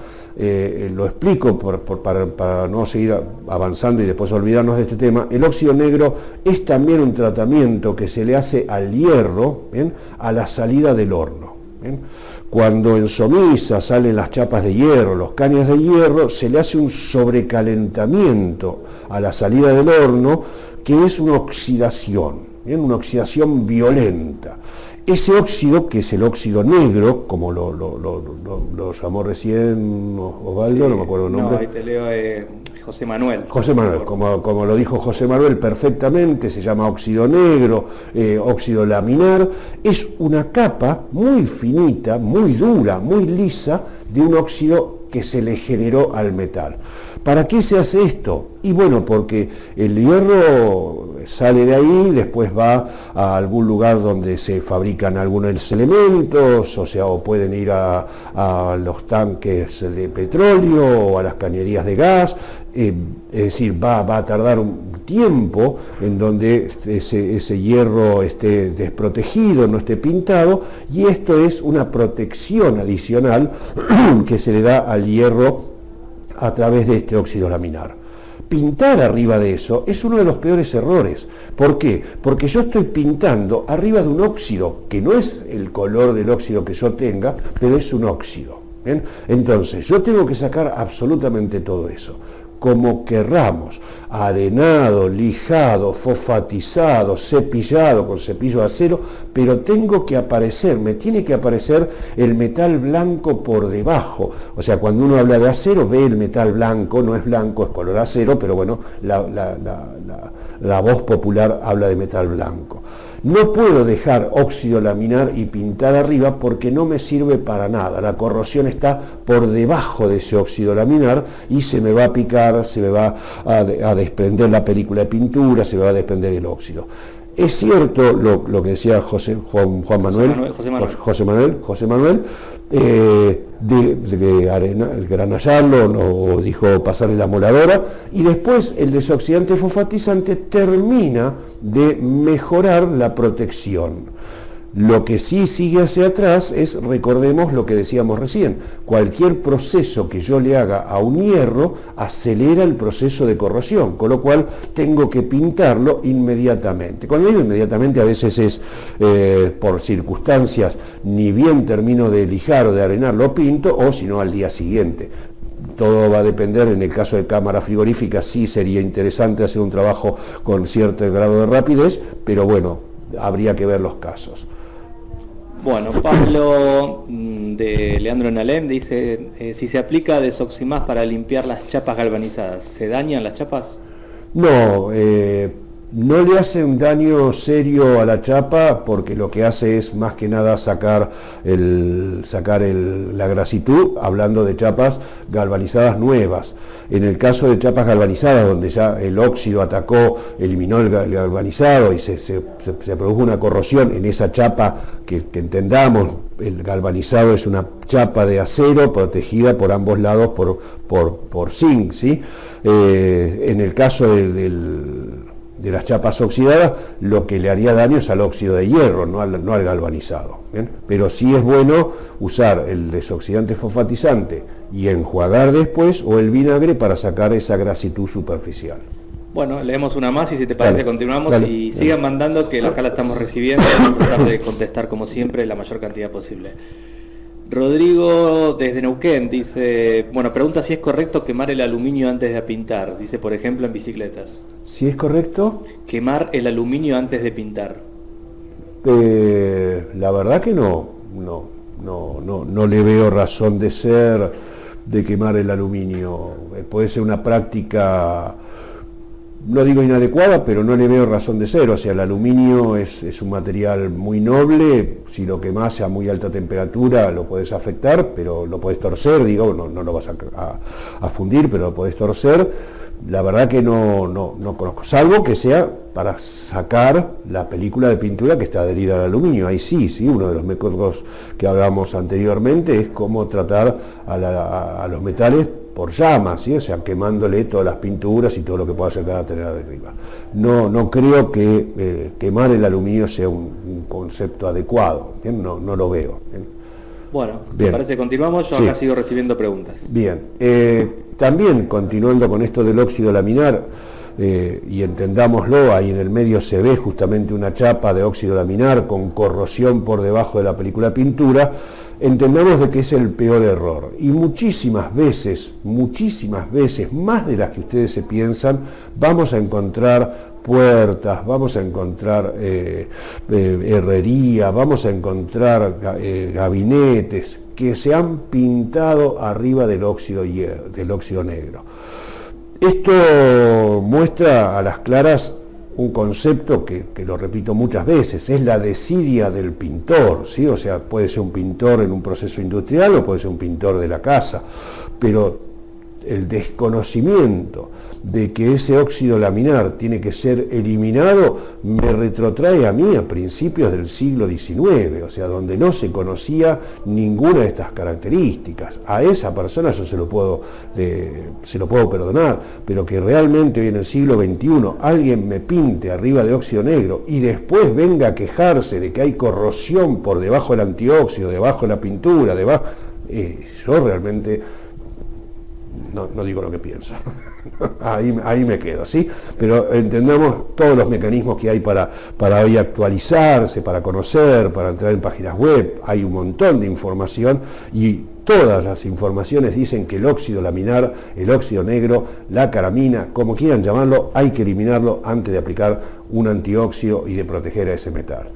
Lo explico para no seguir avanzando y después olvidarnos de este tema. El óxido negro es también un tratamiento que se le hace al hierro, ¿bien?, a la salida del horno. ¿Bien? Cuando en Somisa salen las chapas de hierro, los caños de hierro, se le hace un sobrecalentamiento a la salida del horno, que es una oxidación, ¿bien?, una oxidación violenta. Ese óxido, que es el óxido negro, como lo llamó recién Osvaldo, sí, no me acuerdo el nombre. No, ahí te leo José Manuel. José Manuel, como lo dijo José Manuel perfectamente, se llama óxido negro, óxido laminar. Es una capa muy finita, muy dura, muy lisa, de un óxido que se le generó al metal. ¿Para qué se hace esto? Y bueno, porque el hierro sale de ahí, después va a algún lugar donde se fabrican algunos elementos, o sea, o pueden ir a los tanques de petróleo o a las cañerías de gas. Es decir, va a tardar un tiempo en donde ese hierro esté desprotegido, no esté pintado, y esto es una protección adicional que se le da al hierro a través de este óxido laminar. Pintar arriba de eso es uno de los peores errores. ¿Por qué? Porque yo estoy pintando arriba de un óxido, que no es el color del óxido que yo tenga, pero es un óxido. ¿Bien? Entonces, yo tengo que sacar absolutamente todo eso. Como querramos, arenado, lijado, fosfatizado, cepillado con cepillo de acero, pero me tiene que aparecer el metal blanco por debajo. O sea, cuando uno habla de acero, ve el metal blanco, no es blanco, es color acero, pero bueno, la voz popular habla de metal blanco. No puedo dejar óxido laminar y pintar arriba porque no me sirve para nada. La corrosión está por debajo de ese óxido laminar y se me va a picar, se me va a desprender la película de pintura, se me va a desprender el óxido. Es cierto lo que decía José Manuel, de granallarlo, no, dijo pasarle la moladora, y después el desoxidante fosfatizante termina de mejorar la protección. Lo que sí sigue hacia atrás es, recordemos lo que decíamos recién, cualquier proceso que yo le haga a un hierro acelera el proceso de corrosión, con lo cual tengo que pintarlo inmediatamente. Cuando digo inmediatamente a veces es por circunstancias, ni bien termino de lijar o de arenar lo pinto, o si no al día siguiente. Todo va a depender. En el caso de cámara frigorífica sí sería interesante hacer un trabajo con cierto grado de rapidez, pero bueno, habría que ver los casos. Bueno, Pablo de Leandro Nalem dice, si se aplica Desoximás para limpiar las chapas galvanizadas, ¿se dañan las chapas? No, no le hace un daño serio a la chapa, porque lo que hace es más que nada sacar la grasitud, hablando de chapas galvanizadas nuevas. En el caso de chapas galvanizadas, donde ya el óxido atacó, eliminó el galvanizado y se produjo una corrosión en esa chapa, que entendamos, el galvanizado es una chapa de acero protegida por ambos lados por zinc, ¿sí? En el caso de las chapas oxidadas, lo que le haría daño es al óxido de hierro, no al galvanizado, ¿bien? Pero sí es bueno usar el desoxidante fosfatizante y enjuagar después, o el vinagre, para sacar esa grasitud superficial. Bueno, leemos una más y si te parece continuamos, y sigan mandando, que acá la estamos recibiendo, vamos a tratar de contestar como siempre la mayor cantidad posible. Rodrigo desde Neuquén dice, bueno, pregunta si es correcto quemar el aluminio antes de pintar, dice por ejemplo en bicicletas. ¿Si es correcto? Quemar el aluminio antes de pintar. La verdad que no le veo razón de ser de quemar el aluminio. Puede ser una práctica, no digo inadecuada, pero no le veo razón de ser. O sea, el aluminio es un material muy noble. Si lo quemás a muy alta temperatura lo puedes afectar, pero lo puedes torcer, digo, no lo vas a fundir, pero lo puedes torcer. La verdad que no conozco, salvo que sea para sacar la película de pintura que está adherida al aluminio. Ahí sí, uno de los métodos que hablábamos anteriormente es cómo tratar a los metales por llamas, ¿sí? O sea, quemándole todas las pinturas y todo lo que pueda llegar a tener arriba. No creo que quemar el aluminio sea un concepto adecuado, ¿bien? No lo veo, ¿bien? Bueno, ¿te parece que continuamos? Yo acá sigo recibiendo preguntas. Bien, también continuando con esto del óxido laminar, y entendámoslo, ahí en el medio se ve justamente una chapa de óxido laminar con corrosión por debajo de la película pintura. Entendamos de que es el peor error, y muchísimas veces, más de las que ustedes se piensan, vamos a encontrar puertas, vamos a encontrar herrería, vamos a encontrar gabinetes que se han pintado arriba del óxido negro. Esto muestra a las claras un concepto que lo repito muchas veces, es la desidia del pintor, ¿sí? O sea, puede ser un pintor en un proceso industrial o puede ser un pintor de la casa, pero el desconocimiento de que ese óxido laminar tiene que ser eliminado me retrotrae a mí a principios del siglo XIX, o sea, donde no se conocía ninguna de estas características. A esa persona yo se lo puedo perdonar, pero que realmente hoy en el siglo XXI alguien me pinte arriba de óxido negro y después venga a quejarse de que hay corrosión por debajo del antióxido, debajo de la pintura, yo realmente no digo lo que pienso. Ahí me quedo, ¿sí? Pero entendamos todos los mecanismos que hay para hoy actualizarse, para conocer, para entrar en páginas web. Hay un montón de información y todas las informaciones dicen que el óxido laminar, el óxido negro, la caramina, como quieran llamarlo, hay que eliminarlo antes de aplicar un antióxido y de proteger a ese metal.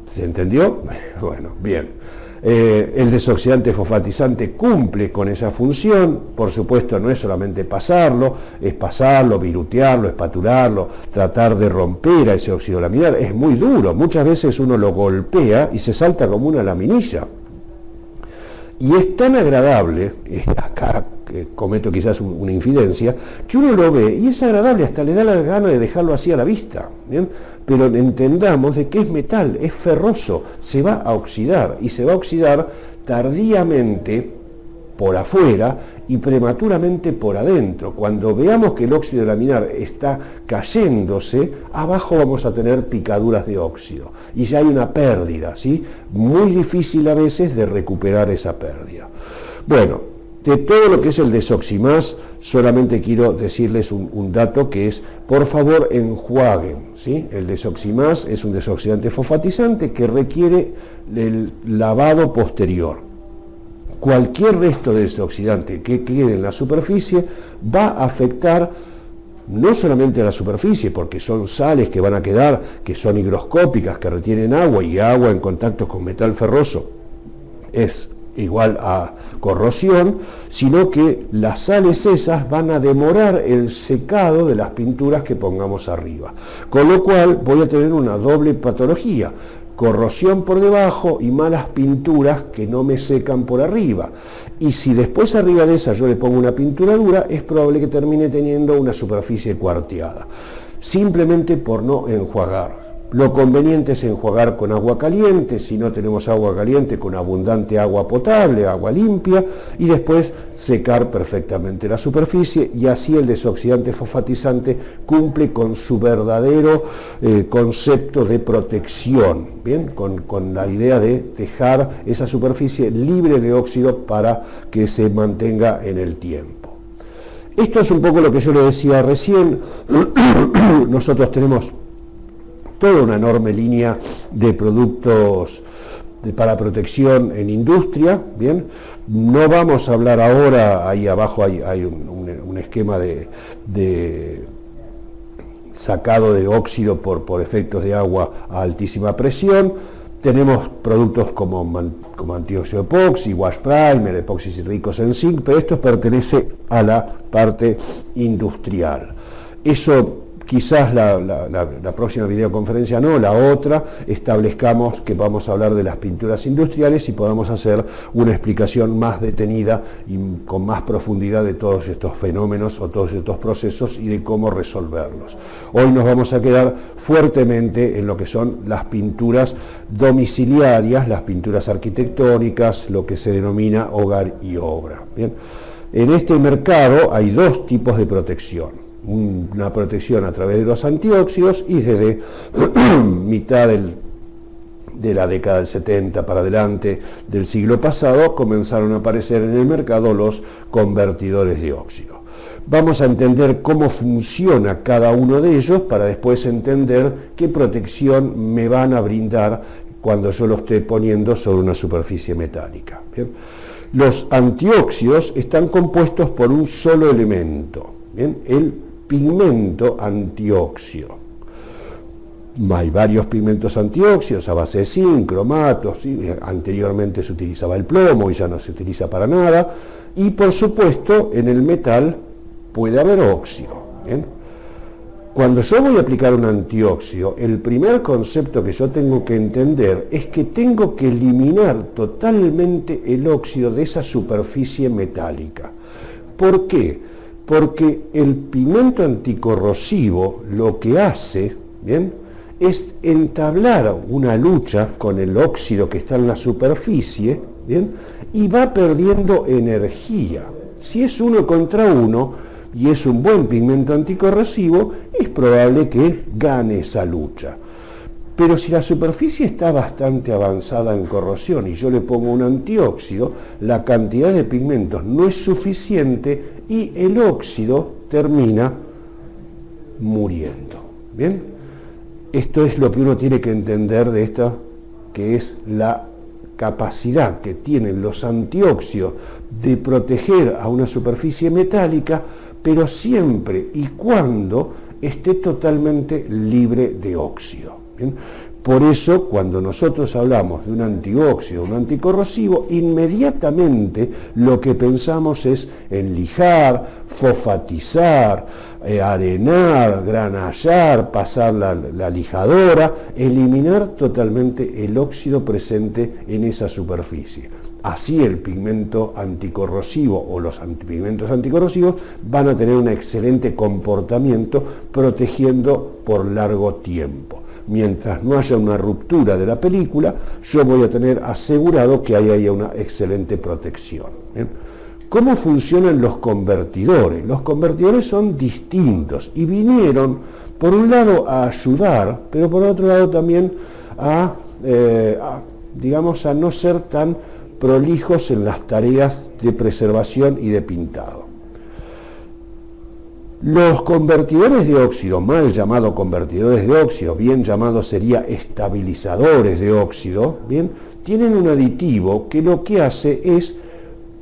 ¿Se entendió? Bueno, bien. El desoxidante fosfatizante cumple con esa función. Por supuesto, no es solamente pasarlo, es pasarlo, virutearlo, espatularlo, tratar de romper a ese óxido laminar. Es muy duro, muchas veces uno lo golpea y se salta como una laminilla. Y es tan agradable, acá cometo quizás una infidencia, que uno lo ve y es agradable, hasta le da la gana de dejarlo así a la vista, ¿bien? Pero entendamos de que es metal, es ferroso, se va a oxidar, y se va a oxidar tardíamente, por afuera y prematuramente por adentro. Cuando veamos que el óxido laminar está cayéndose, abajo vamos a tener picaduras de óxido y ya hay una pérdida, ¿sí? Muy difícil a veces de recuperar esa pérdida. Bueno, de todo lo que es el desoximás, solamente quiero decirles un dato que es, por favor, enjuaguen, ¿sí? El desoximás es un desoxidante fosfatizante que requiere el lavado posterior. Cualquier resto de desoxidante que quede en la superficie va a afectar no solamente a la superficie, porque son sales que van a quedar, que son higroscópicas, que retienen agua, y agua en contacto con metal ferroso es igual a corrosión, sino que las sales esas van a demorar el secado de las pinturas que pongamos arriba. Con lo cual voy a tener una doble patología: corrosión por debajo y malas pinturas que no me secan por arriba. Y si después arriba de esa yo le pongo una pintura dura, es probable que termine teniendo una superficie cuarteada, simplemente por no enjuagar. Lo conveniente es enjuagar con agua caliente, si no tenemos agua caliente, con abundante agua potable, agua limpia, y después secar perfectamente la superficie, y así el desoxidante fosfatizante cumple con su verdadero concepto de protección, ¿bien? Con la idea de dejar esa superficie libre de óxido para que se mantenga en el tiempo. Esto es un poco lo que yo le decía recién. Nosotros tenemos toda una enorme línea de productos para protección en industria, ¿bien? No vamos a hablar ahora, ahí abajo hay un esquema de sacado de óxido por efectos de agua a altísima presión. Tenemos productos como antióxido epoxi, wash primer, epoxis ricos en zinc, pero esto pertenece a la parte industrial. Eso quizás la próxima videoconferencia no, la otra, establezcamos que vamos a hablar de las pinturas industriales y podamos hacer una explicación más detenida y con más profundidad de todos estos fenómenos o todos estos procesos y de cómo resolverlos. Hoy nos vamos a quedar fuertemente en lo que son las pinturas domiciliarias, las pinturas arquitectónicas, lo que se denomina hogar y obra. Bien, en este mercado hay dos tipos de protección: una protección a través de los antióxidos, y desde mitad de la década del 70 para adelante del siglo pasado comenzaron a aparecer en el mercado los convertidores de óxido. Vamos a entender cómo funciona cada uno de ellos para después entender qué protección me van a brindar cuando yo lo esté poniendo sobre una superficie metálica. ¿Bien? Los antióxidos están compuestos por un solo elemento, ¿bien? El pigmento antióxido. Hay varios pigmentos antióxidos a base de zinc, cromatos, ¿sí? Anteriormente se utilizaba el plomo y ya no se utiliza para nada, y por supuesto en el metal puede haber óxido. ¿Bien? Cuando yo voy a aplicar un antióxido, el primer concepto que yo tengo que entender es que tengo que eliminar totalmente el óxido de esa superficie metálica. ¿Por qué? Porque el pigmento anticorrosivo lo que hace, ¿bien?, es entablar una lucha con el óxido que está en la superficie, ¿bien?, y va perdiendo energía. Si es 1 contra 1 y es un buen pigmento anticorrosivo, es probable que gane esa lucha. Pero si la superficie está bastante avanzada en corrosión y yo le pongo un antióxido, la cantidad de pigmentos no es suficiente y el óxido termina muriendo. ¿Bien? Esto es lo que uno tiene que entender de esto, que es la capacidad que tienen los antióxidos de proteger a una superficie metálica, pero siempre y cuando esté totalmente libre de óxido. ¿Bien? Por eso, cuando nosotros hablamos de un antióxido, un anticorrosivo, inmediatamente lo que pensamos es en lijar, fosfatizar, arenar, granallar, pasar la lijadora, eliminar totalmente el óxido presente en esa superficie. Así el pigmento anticorrosivo o los pigmentos anticorrosivos van a tener un excelente comportamiento protegiendo por largo tiempo. Mientras no haya una ruptura de la película, yo voy a tener asegurado que ahí haya una excelente protección. ¿Bien? ¿Cómo funcionan los convertidores? Los convertidores son distintos y vinieron, por un lado, a ayudar, pero por otro lado también digamos, a no ser tan prolijos en las tareas de preservación y de pintado. Los convertidores de óxido, mal llamados convertidores de óxido, bien llamados sería estabilizadores de óxido, bien, tienen un aditivo que lo que hace es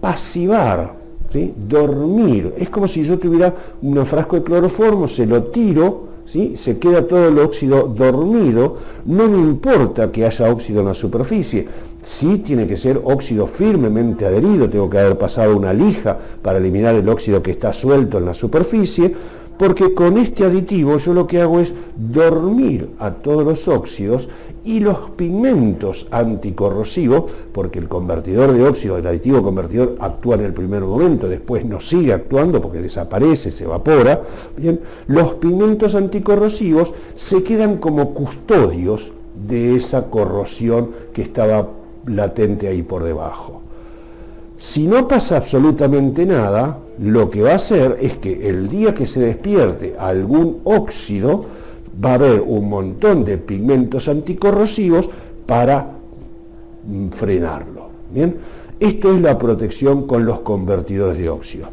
pasivar, ¿sí? Dormir. Es como si yo tuviera un frasco de cloroformo, se lo tiro, ¿sí? Se queda todo el óxido dormido, no me importa que haya óxido en la superficie, sí tiene que ser óxido firmemente adherido, tengo que haber pasado una lija para eliminar el óxido que está suelto en la superficie, porque con este aditivo yo lo que hago es dormir a todos los óxidos y los pigmentos anticorrosivos, porque el convertidor de óxido, el aditivo convertidor, actúa en el primer momento, después no sigue actuando porque desaparece, se evapora, bien, los pigmentos anticorrosivos se quedan como custodios de esa corrosión que estaba latente ahí por debajo. Si no pasa absolutamente nada, lo que va a hacer es que el día que se despierte algún óxido, va a haber un montón de pigmentos anticorrosivos para frenarlo. ¿Bien? Esto es la protección con los convertidores de óxido.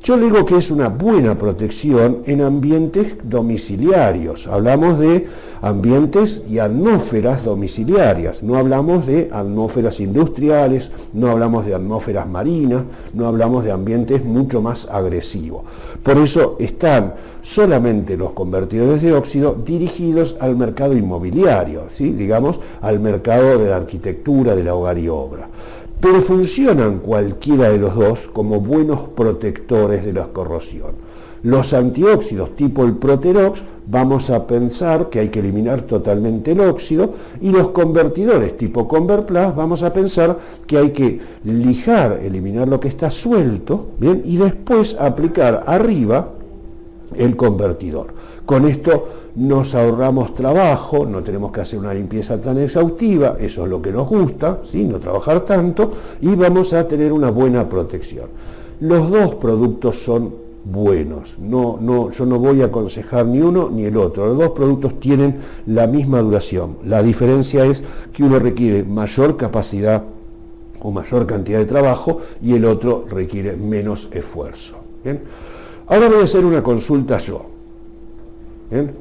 Yo digo que es una buena protección en ambientes domiciliarios. Hablamos de ambientes y atmósferas domiciliarias, no hablamos de atmósferas industriales, no hablamos de atmósferas marinas, no hablamos de ambientes mucho más agresivos. Por eso están solamente los convertidores de óxido dirigidos al mercado inmobiliario, ¿sí? Digamos, al mercado de la arquitectura, del hogar y obra. Pero funcionan cualquiera de los dos como buenos protectores de la corrosión. Los antióxidos tipo el Proterox, vamos a pensar que hay que eliminar totalmente el óxido, y los convertidores tipo Converplast, vamos a pensar que hay que lijar, eliminar lo que está suelto, ¿bien? Y después aplicar arriba el convertidor. Con esto nos ahorramos trabajo, no tenemos que hacer una limpieza tan exhaustiva, eso es lo que nos gusta, ¿sí? No trabajar tanto, y vamos a tener una buena protección. Los dos productos son buenos, yo no voy a aconsejar ni uno ni el otro, los dos productos tienen la misma duración, la diferencia es que uno requiere mayor capacidad o mayor cantidad de trabajo y el otro requiere menos esfuerzo. ¿Bien? Ahora voy a hacer una consulta yo. ¿Bien?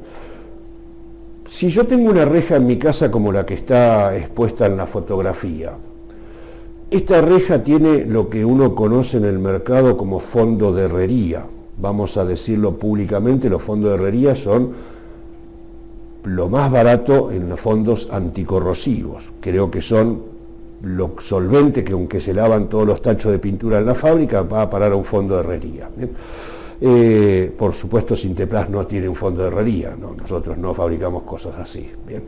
Si yo tengo una reja en mi casa como la que está expuesta en la fotografía, esta reja tiene lo que uno conoce en el mercado como fondo de herrería. Vamos a decirlo públicamente, los fondos de herrería son lo más barato en los fondos anticorrosivos. Creo que son lo solvente que, aunque se lavan todos los tachos de pintura en la fábrica, va a parar a un fondo de herrería. Por supuesto, Sinteplast no tiene un fondo de herrería, ¿no? Nosotros no fabricamos cosas así. ¿Bien?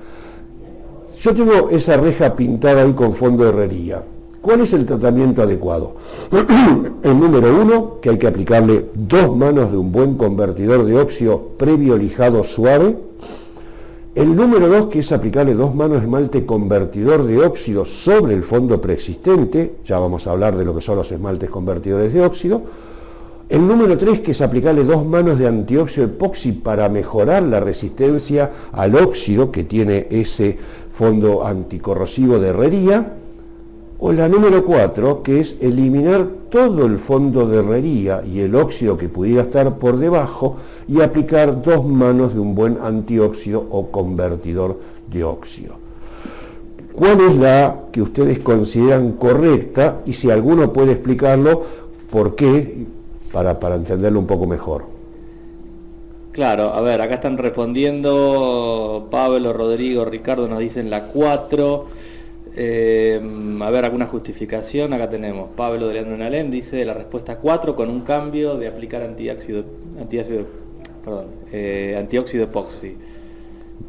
Yo tengo esa reja pintada ahí con fondo de herrería. ¿Cuál es el tratamiento adecuado? El número 1, que hay que aplicarle 2 manos de un buen convertidor de óxido previo lijado suave. El número 2, que es aplicarle 2 manos de esmalte convertidor de óxido sobre el fondo preexistente. Ya vamos a hablar de lo que son los esmaltes convertidores de óxido. El número 3, que es aplicarle 2 manos de antióxido epoxi para mejorar la resistencia al óxido que tiene ese fondo anticorrosivo de herrería. O la número 4, que es eliminar todo el fondo de herrería y el óxido que pudiera estar por debajo y aplicar 2 manos de un buen antióxido o convertidor de óxido. ¿Cuál es la que ustedes consideran correcta? Y si alguno puede explicarlo, ¿por qué? Para entenderlo un poco mejor. Claro, a ver, acá están respondiendo Pablo, Rodrigo, Ricardo, nos dicen la 4. A ver, alguna justificación. Acá tenemos Pablo de Leandro Nalem, dice la respuesta 4 con un cambio de aplicar antióxido epoxi.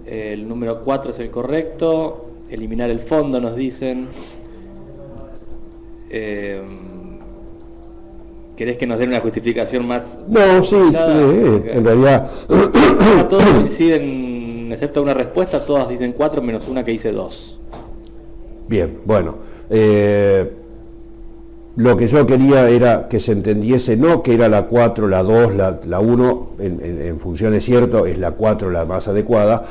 El número 4 es el correcto. Eliminar el fondo, nos dicen. ¿Querés que nos den una justificación más? No, sí, en realidad todos coinciden, excepto una respuesta, todas dicen 4 menos una que dice 2. Bien, bueno, Lo que yo quería era que se entendiese no que era la 4, la 2, la 1, en función es cierto, es la 4 la más adecuada,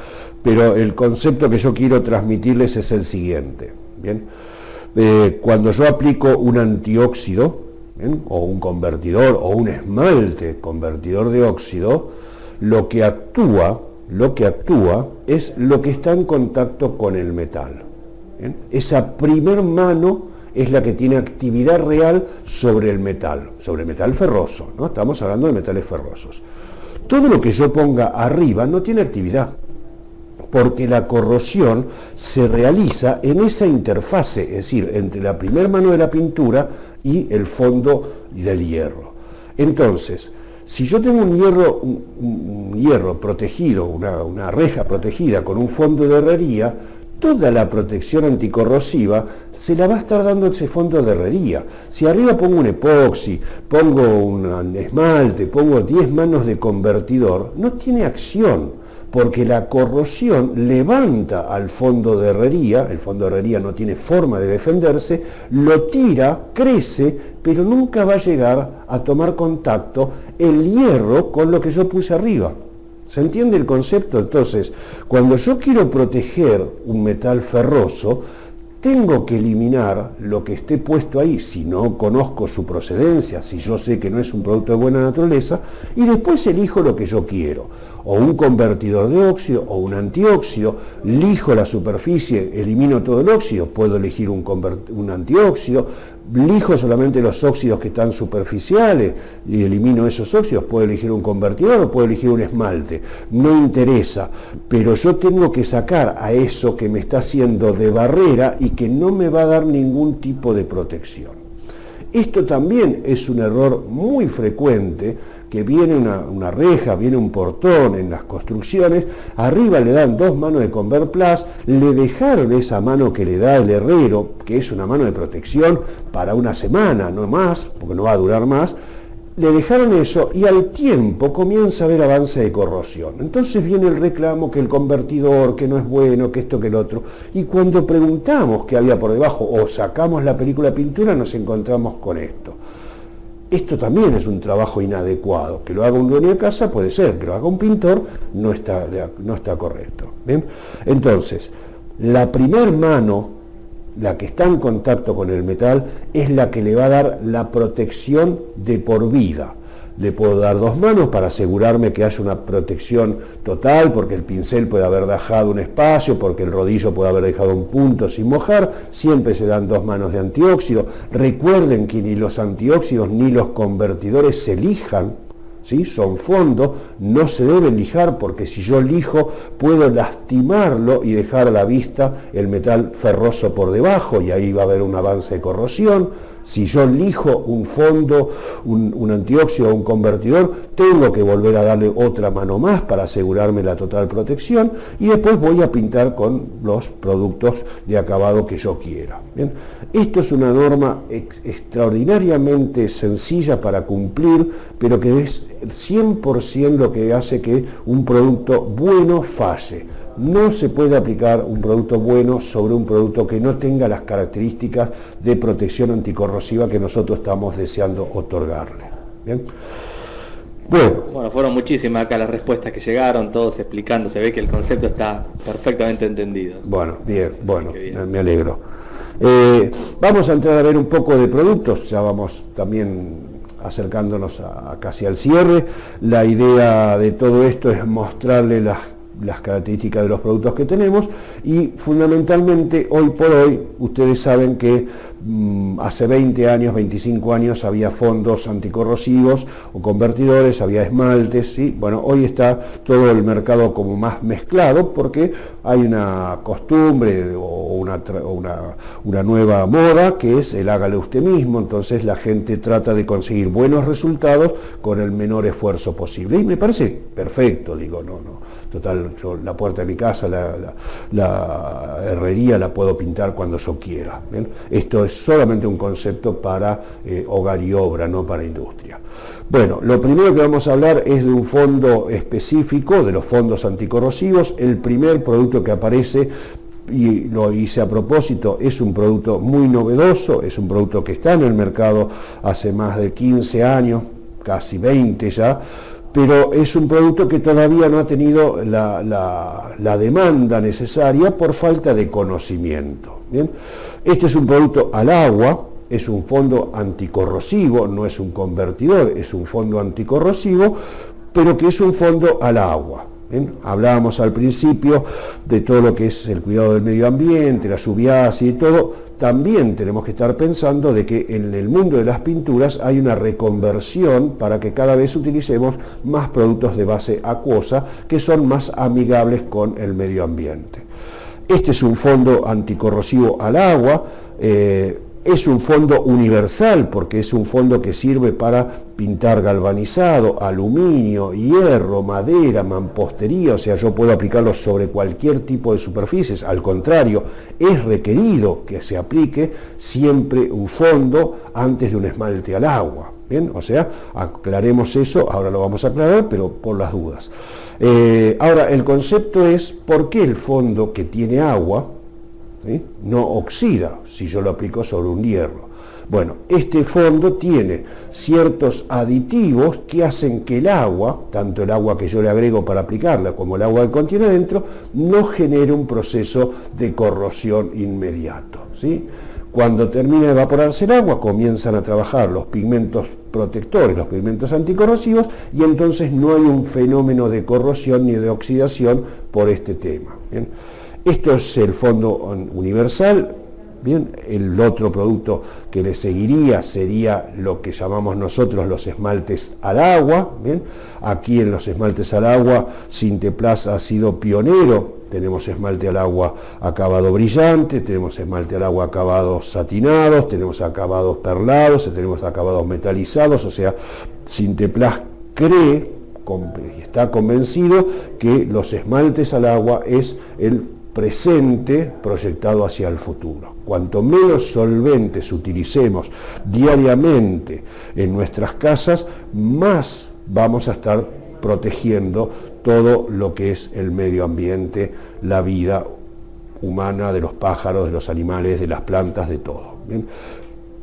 pero el concepto que yo quiero transmitirles es el siguiente. ¿Bien? Cuando yo aplico un antióxido, ¿bien?, o un convertidor, o un esmalte convertidor de óxido, lo que actúa es lo que está en contacto con el metal. ¿Bien? Esa primer mano es la que tiene actividad real sobre el metal ferroso, ¿no? Estamos hablando de metales ferrosos. Todo lo que yo ponga arriba no tiene actividad, porque la corrosión se realiza en esa interfase, es decir, entre la primera mano de la pintura y el fondo del hierro. Entonces, si yo tengo un hierro protegido, una reja protegida con un fondo de herrería, toda la protección anticorrosiva se la va a estar dando ese fondo de herrería. Si arriba pongo un epoxi, pongo un esmalte, pongo 10 manos de convertidor, no tiene acción, porque la corrosión levanta al fondo de herrería, el fondo de herrería no tiene forma de defenderse, lo tira, crece, pero nunca va a llegar a tomar contacto el hierro con lo que yo puse arriba. ¿Se entiende el concepto? Entonces, cuando yo quiero proteger un metal ferroso, tengo que eliminar lo que esté puesto ahí, si no conozco su procedencia, si yo sé que no es un producto de buena naturaleza, y después elijo lo que yo quiero, o un convertidor de óxido, o un antióxido, lijo la superficie, elimino todo el óxido, puedo elegir un antióxido, lijo solamente los óxidos que están superficiales y elimino esos óxidos, puedo elegir un convertidor o puedo elegir un esmalte, no interesa, pero yo tengo que sacar a eso que me está haciendo de barrera y que no me va a dar ningún tipo de protección. Esto también es un error muy frecuente, que viene una reja, viene un portón en las construcciones, arriba le dan 2 manos de Converplast, le dejaron esa mano que le da el herrero, que es una mano de protección para una semana, no más, porque no va a durar más, le dejaron eso y al tiempo comienza a haber avance de corrosión. Entonces viene el reclamo que el convertidor, que no es bueno, que esto, que el otro, y cuando preguntamos qué había por debajo o sacamos la película de pintura nos encontramos con esto. Esto también es un trabajo inadecuado. Que lo haga un dueño de casa puede ser, que lo haga un pintor no está correcto. ¿Bien? Entonces, la primer mano, la que está en contacto con el metal, es la que le va a dar la protección de por vida. Le puedo dar 2 manos para asegurarme que haya una protección total, porque el pincel puede haber dejado un espacio, porque el rodillo puede haber dejado un punto sin mojar. Siempre se dan 2 manos de antióxido. Recuerden que ni los antióxidos ni los convertidores se lijan, ¿sí? Son fondos, no se deben lijar, porque si yo lijo puedo lastimarlo y dejar a la vista el metal ferroso por debajo y ahí va a haber un avance de corrosión. Si yo lijo un fondo, un antióxido o un convertidor, tengo que volver a darle otra mano más para asegurarme la total protección y después voy a pintar con los productos de acabado que yo quiera. ¿Bien? Esto es una norma extraordinariamente sencilla para cumplir, pero que es 100% lo que hace que un producto bueno falle. No se puede aplicar un producto bueno sobre un producto que no tenga las características de protección anticorrosiva que nosotros estamos deseando otorgarle. ¿Bien? Bueno, fueron muchísimas acá las respuestas que llegaron, todos explicando, se ve que el concepto está perfectamente entendido. Bueno, bien, me alegro. Vamos a entrar a ver un poco de productos, ya vamos también acercándonos casi al cierre. La idea de todo esto es mostrarle las características de los productos que tenemos y fundamentalmente hoy por hoy ustedes saben que hace 20 años, 25 años había fondos anticorrosivos o convertidores, había esmaltes, ¿sí? Bueno, hoy está todo el mercado como más mezclado porque hay una costumbre o una nueva moda que es el hágale usted mismo, entonces la gente trata de conseguir buenos resultados con el menor esfuerzo posible y me parece perfecto, digo, no. Total, yo la puerta de mi casa, la herrería la puedo pintar cuando yo quiera. ¿Bien? Esto es solamente un concepto para hogar y obra, no para industria. Bueno, lo primero que vamos a hablar es de un fondo específico, de los fondos anticorrosivos. El primer producto que aparece y lo hice a propósito, es un producto muy novedoso, es un producto que está en el mercado hace más de 15 años, casi 20 ya, pero es un producto que todavía no ha tenido la demanda necesaria por falta de conocimiento. ¿Bien? Este es un producto al agua, es un fondo anticorrosivo, no es un convertidor, es un fondo anticorrosivo, pero que es un fondo al agua. ¿Bien? Hablábamos al principio de todo lo que es el cuidado del medio ambiente, la lluviacia y todo. También tenemos que estar pensando de que en el mundo de las pinturas hay una reconversión para que cada vez utilicemos más productos de base acuosa que son más amigables con el medio ambiente. Este es un fondo anticorrosivo al agua, es un fondo universal porque es un fondo que sirve para pintar galvanizado, aluminio, hierro, madera, mampostería, o sea, yo puedo aplicarlo sobre cualquier tipo de superficies. Al contrario, es requerido que se aplique siempre un fondo antes de un esmalte al agua. ¿Bien? O sea, aclaremos eso, ahora lo vamos a aclarar, pero por las dudas. Ahora, el concepto es, ¿por qué el fondo que tiene agua no oxida si yo lo aplico sobre un hierro? Bueno, este fondo tiene ciertos aditivos que hacen que el agua, tanto el agua que yo le agrego para aplicarla como el agua que contiene dentro, no genere un proceso de corrosión inmediato, ¿sí? Cuando termina de evaporarse el agua, comienzan a trabajar los pigmentos protectores, los pigmentos anticorrosivos, y entonces no hay un fenómeno de corrosión ni de oxidación por este tema. ¿Bien? Esto es el fondo universal. Bien, el otro producto que le seguiría sería lo que llamamos nosotros los esmaltes al agua. Bien, aquí en los esmaltes al agua, Sinteplas ha sido pionero. Tenemos esmalte al agua acabado brillante, tenemos esmalte al agua acabados satinados, tenemos acabados perlados, tenemos acabados metalizados. O sea, Sinteplas cree y está convencido que los esmaltes al agua es el presente proyectado hacia el futuro. Cuanto menos solventes utilicemos diariamente en nuestras casas, más vamos a estar protegiendo todo lo que es el medio ambiente, la vida humana, de los pájaros, de los animales, de las plantas, de todo. ¿Bien?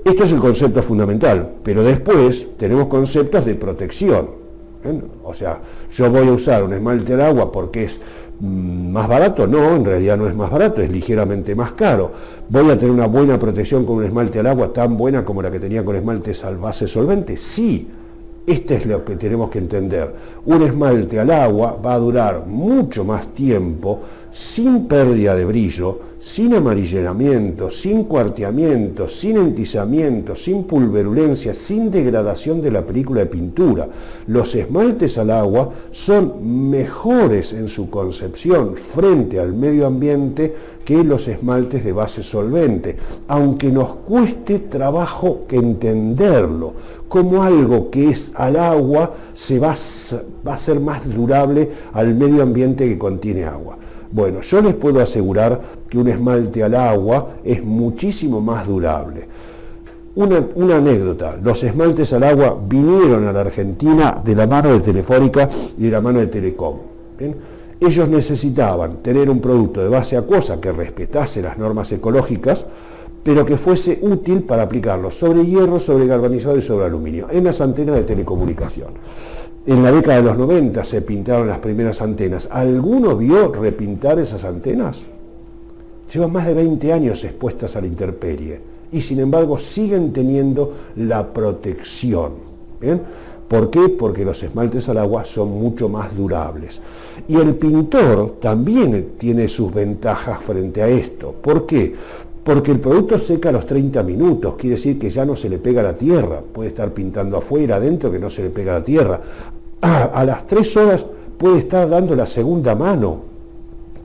Esto es el concepto fundamental, pero después tenemos conceptos de protección. ¿Bien? O sea, yo voy a usar un esmalte al agua porque es más barato. No, en realidad no es más barato, es ligeramente más caro. ¿Voy a tener una buena protección con un esmalte al agua tan buena como la que tenía con esmaltes al base solvente? Sí, esto es lo que tenemos que entender. Un esmalte al agua va a durar mucho más tiempo sin pérdida de brillo, sin amarillamiento, sin cuarteamiento, sin entizamiento, sin pulverulencia, sin degradación de la película de pintura. Los esmaltes al agua son mejores en su concepción frente al medio ambiente que los esmaltes de base solvente, aunque nos cueste trabajo que entenderlo, como algo que es al agua va a ser más durable al medio ambiente que contiene agua. Bueno, yo les puedo asegurar que un esmalte al agua es muchísimo más durable. Una anécdota: los esmaltes al agua vinieron a la Argentina de la mano de Telefónica y de la mano de Telecom. ¿Bien? Ellos necesitaban tener un producto de base acuosa que respetase las normas ecológicas, pero que fuese útil para aplicarlo sobre hierro, sobre galvanizado y sobre aluminio, en las antenas de telecomunicación. En la década de los 90 se pintaron las primeras antenas. ¿Alguno vio repintar esas antenas? Llevan más de 20 años expuestas a la intemperie y sin embargo siguen teniendo la protección. ¿Bien? ¿Por qué? Porque los esmaltes al agua son mucho más durables. Y el pintor también tiene sus ventajas frente a esto. ¿Por qué? Porque el producto seca a los 30 minutos, quiere decir que ya no se le pega a la tierra, puede estar pintando afuera, adentro, que no se le pega a la tierra. A las 3 horas puede estar dando la segunda mano,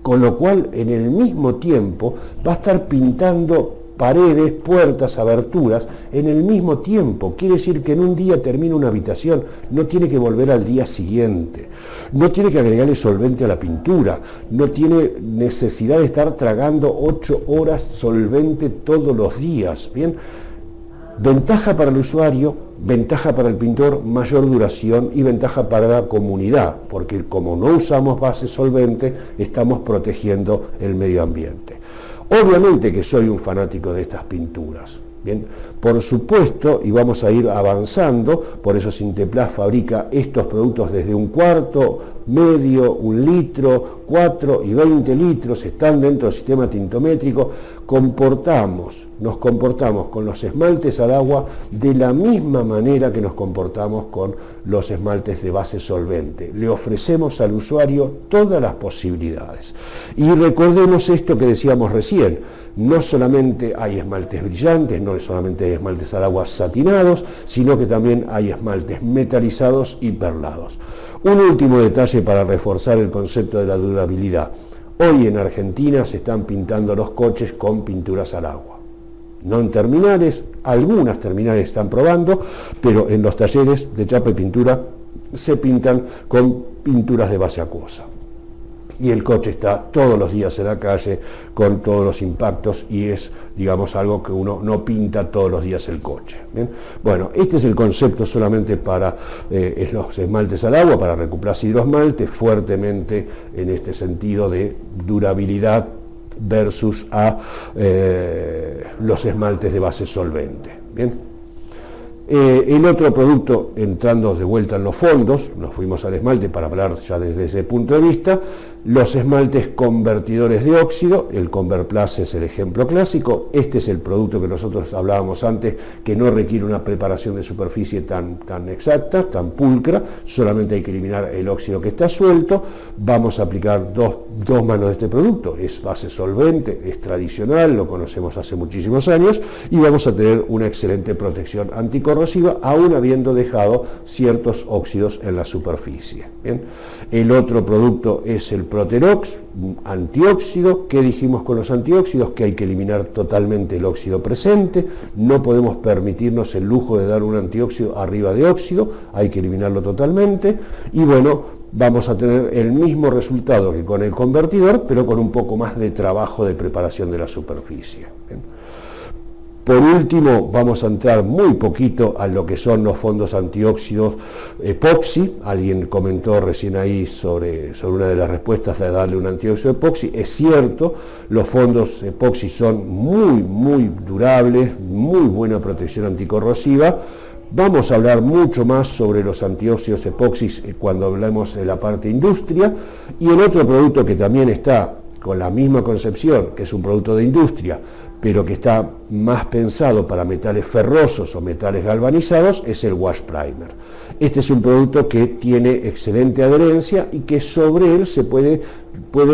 con lo cual en el mismo tiempo va a estar pintando paredes, puertas, aberturas en el mismo tiempo. Quiere decir que en un día termina una habitación, no tiene que volver al día siguiente, no tiene que agregarle solvente a la pintura, no tiene necesidad de estar tragando 8 horas solvente todos los días. Bien, ventaja para el usuario, ventaja para el pintor, mayor duración, y ventaja para la comunidad, porque como no usamos base solvente, estamos protegiendo el medio ambiente. Obviamente que soy un fanático de estas pinturas. Bien, por supuesto, y vamos a ir avanzando, por eso Sinteplast fabrica estos productos desde un cuarto, medio, 1 litro, 4 y 20 litros, están dentro del sistema tintométrico. Nos comportamos con los esmaltes al agua de la misma manera que nos comportamos con los esmaltes de base solvente. Le ofrecemos al usuario todas las posibilidades. Y recordemos esto que decíamos recién, no solamente hay esmaltes brillantes, no solamente hay esmaltes al agua satinados, sino que también hay esmaltes metalizados y perlados. Un último detalle para reforzar el concepto de la durabilidad. Hoy en Argentina se están pintando los coches con pinturas al agua. No en terminales, algunas terminales están probando, pero en los talleres de chapa y pintura se pintan con pinturas de base acuosa. Y el coche está todos los días en la calle con todos los impactos y es, digamos, algo que uno no pinta todos los días el coche. ¿Bien? Bueno, este es el concepto solamente para los esmaltes al agua, para recuperar hidroesmalte, fuertemente en este sentido de durabilidad versus a los esmaltes de base solvente. ¿Bien? El otro producto, entrando de vuelta en los fondos, nos fuimos al esmalte para hablar ya desde ese punto de vista, los esmaltes convertidores de óxido, el ConverPlus es el ejemplo clásico, este es el producto que nosotros hablábamos antes, que no requiere una preparación de superficie tan exacta, tan pulcra, solamente hay que eliminar el óxido que está suelto. Vamos a aplicar dos manos de este producto, es base solvente, es tradicional, lo conocemos hace muchísimos años, y vamos a tener una excelente protección anticorrosiva, aún habiendo dejado ciertos óxidos en la superficie. ¿Bien? El otro producto es el Proterox, antióxido. ¿Qué dijimos con los antióxidos? Que hay que eliminar totalmente el óxido presente, no podemos permitirnos el lujo de dar un antióxido arriba de óxido, hay que eliminarlo totalmente, y bueno, vamos a tener el mismo resultado que con el convertidor, pero con un poco más de trabajo de preparación de la superficie. ¿Bien? Por último, vamos a entrar muy poquito a lo que son los fondos antióxidos epoxi. Alguien comentó recién ahí sobre una de las respuestas de darle un antióxido epoxi. Es cierto, los fondos epoxi son muy durables, muy buena protección anticorrosiva. Vamos a hablar mucho más sobre los antióxidos epoxis cuando hablemos de la parte industria. Y el otro producto que también está con la misma concepción, que es un producto de industria, pero que está más pensado para metales ferrosos o metales galvanizados, es el Wash Primer. Este es un producto que tiene excelente adherencia y que sobre él se puede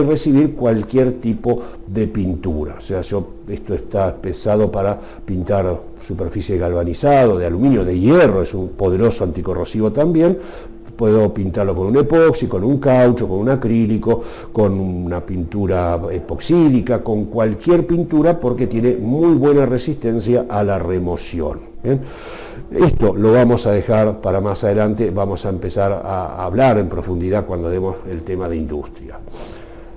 recibir cualquier tipo de pintura. O sea, esto está pensado para pintar superficie galvanizado, de aluminio, de hierro, es un poderoso anticorrosivo también. Puedo pintarlo con un epoxi, con un caucho, con un acrílico, con una pintura epoxídica, con cualquier pintura, porque tiene muy buena resistencia a la remoción. ¿Bien? Esto lo vamos a dejar para más adelante, vamos a empezar a hablar en profundidad cuando demos el tema de industria.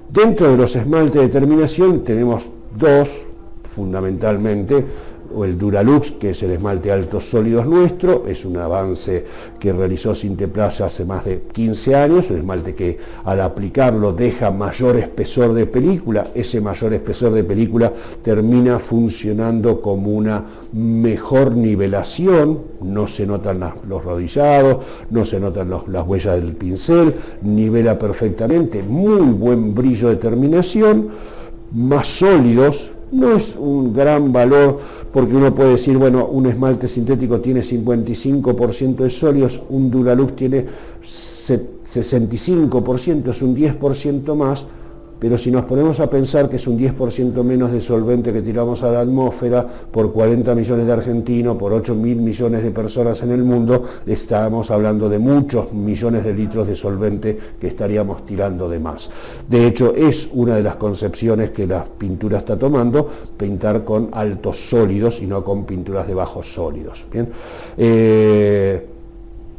Dentro de los esmaltes de terminación tenemos dos, fundamentalmente, o el Duralux, que es el esmalte altos sólidos nuestro, es un avance que realizó Sinteplast hace más de 15 años, un esmalte que al aplicarlo deja mayor espesor de película, ese mayor espesor de película termina funcionando como una mejor nivelación, no se notan los rodillados, no se notan las huellas del pincel, nivela perfectamente, muy buen brillo de terminación, más sólidos. No es un gran valor porque uno puede decir, bueno, un esmalte sintético tiene 55% de sólidos, un Duralux tiene 65%, es un 10% más, pero si nos ponemos a pensar que es un 10% menos de solvente que tiramos a la atmósfera por 40 millones de argentinos, por 8.000 millones de personas en el mundo, estamos hablando de muchos millones de litros de solvente que estaríamos tirando de más. De hecho, es una de las concepciones que la pintura está tomando, pintar con altos sólidos y no con pinturas de bajos sólidos. ¿Bien?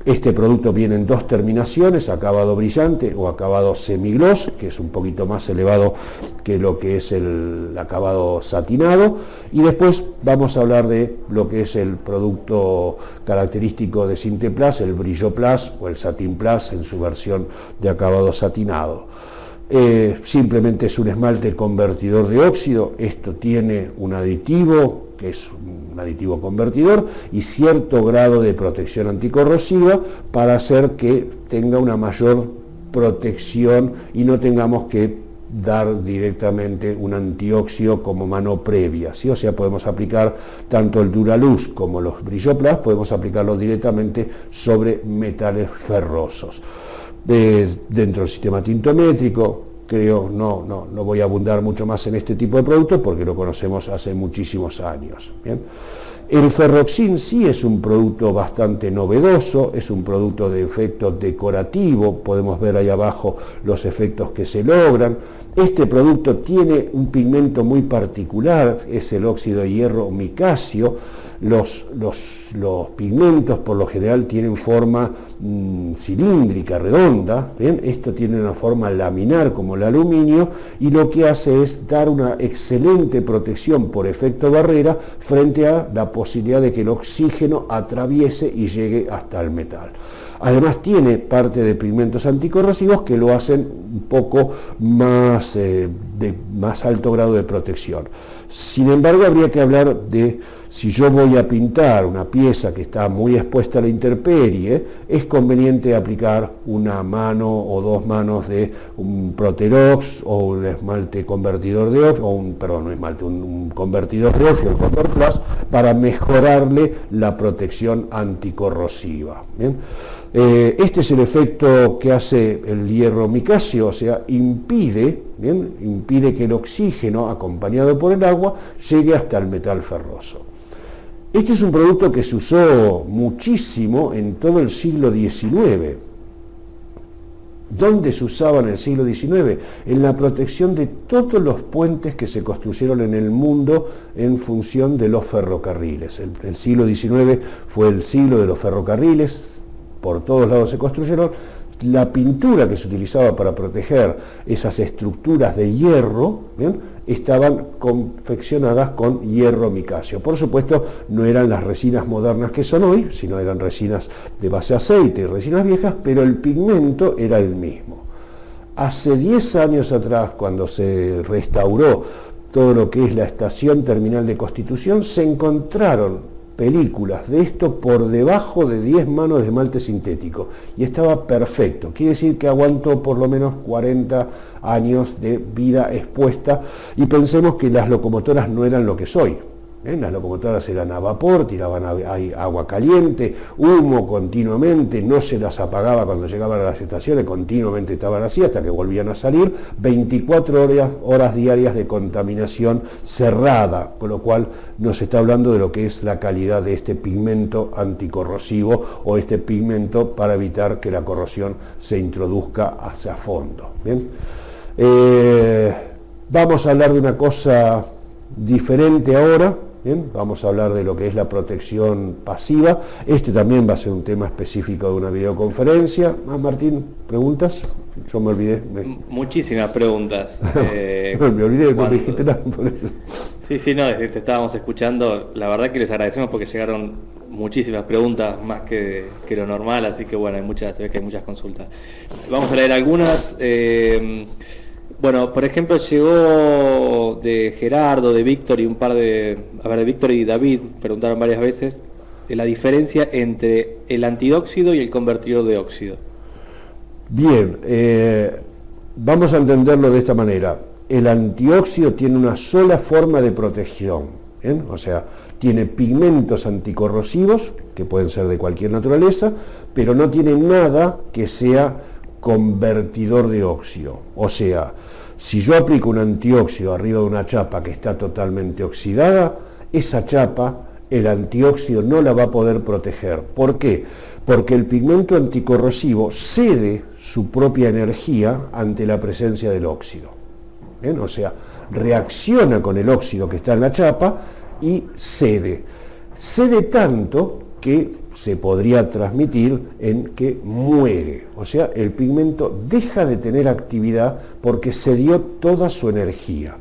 Este producto viene en dos terminaciones, acabado brillante o acabado semigloss, que es un poquito más elevado que lo que es el acabado satinado, y después vamos a hablar de lo que es el producto característico de Sinteplast, el Brillo Plus o el Satin Plus en su versión de acabado satinado. Simplemente es un esmalte convertidor de óxido. Esto tiene un aditivo, que es un aditivo convertidor, y cierto grado de protección anticorrosiva para hacer que tenga una mayor protección y no tengamos que dar directamente un antióxido como mano previa, ¿sí? O sea, podemos aplicar tanto el Duraluz como los Brilloplast, podemos aplicarlos directamente sobre metales ferrosos. Dentro del sistema tintométrico, creo, no voy a abundar mucho más en este tipo de productos porque lo conocemos hace muchísimos años. ¿Bien? El Ferroxin sí es un producto bastante novedoso, es un producto de efecto decorativo, podemos ver ahí abajo los efectos que se logran. Este producto tiene un pigmento muy particular, es el óxido de hierro micacio. Los pigmentos por lo general tienen forma cilíndrica, redonda, ¿bien? Esto tiene una forma laminar como el aluminio y lo que hace es dar una excelente protección por efecto barrera frente a la posibilidad de que el oxígeno atraviese y llegue hasta el metal. Además tiene parte de pigmentos anticorrosivos que lo hacen un poco más, de más alto grado de protección. Sin embargo, habría que hablar de si yo voy a pintar una pieza que está muy expuesta a la intemperie, es conveniente aplicar una mano o dos manos de un Proterox o un esmalte convertidor de óxido, un convertidor de óxido, el Photoplast, para mejorarle la protección anticorrosiva. ¿Bien? Este es el efecto que hace el hierro micacio, o sea, impide que el oxígeno, acompañado por el agua, llegue hasta el metal ferroso. Este es un producto que se usó muchísimo en todo el siglo XIX. ¿Dónde se usaba en el siglo XIX? En la protección de todos los puentes que se construyeron en el mundo en función de los ferrocarriles. El siglo XIX fue el siglo de los ferrocarriles, por todos lados se construyeron. La pintura que se utilizaba para proteger esas estructuras de hierro, ¿bien?, estaban confeccionadas con hierro micacio. Por supuesto, no eran las resinas modernas que son hoy, sino eran resinas de base aceite y resinas viejas, pero el pigmento era el mismo. Hace 10 años atrás, cuando se restauró todo lo que es la estación terminal de Constitución, se encontraron películas de esto por debajo de 10 manos de esmalte sintético y estaba perfecto. Quiere decir que aguantó por lo menos 40 años de vida expuesta, y pensemos que las locomotoras no eran lo que soy. Las locomotoras eran a vapor, tiraban agua caliente, humo continuamente, no se las apagaba cuando llegaban a las estaciones, continuamente estaban así hasta que volvían a salir, 24 horas diarias de contaminación cerrada, con lo cual nos está hablando de lo que es la calidad de este pigmento anticorrosivo o este pigmento para evitar que la corrosión se introduzca hacia fondo. ¿Bien? Vamos a hablar de una cosa diferente ahora. Bien, vamos a hablar de lo que es la protección pasiva. Este también va a ser un tema específico de una videoconferencia. Martín, ¿preguntas? Yo me olvidé. Muchísimas preguntas. Me olvidé de cuando dijiste nada, por eso. Sí, te estábamos escuchando. La verdad que les agradecemos porque llegaron muchísimas preguntas, más que lo normal, así que bueno, se ve que hay muchas consultas. Vamos a leer algunas. Bueno, por ejemplo, llegó de Gerardo, de Víctor y de Víctor y David, preguntaron varias veces de la diferencia entre el antidóxido y el convertidor de óxido. Bien, vamos a entenderlo de esta manera. El antióxido tiene una sola forma de protección, ¿bien? O sea, tiene pigmentos anticorrosivos, que pueden ser de cualquier naturaleza, pero no tiene nada que sea convertidor de óxido. O sea, si yo aplico un antióxido arriba de una chapa que está totalmente oxidada, esa chapa, el antióxido no la va a poder proteger. ¿Por qué? Porque el pigmento anticorrosivo cede su propia energía ante la presencia del óxido. ¿Bien? O sea, reacciona con el óxido que está en la chapa y cede. Cede tanto que se podría transmitir en que muere, o sea, el pigmento deja de tener actividad porque cedió toda su energía.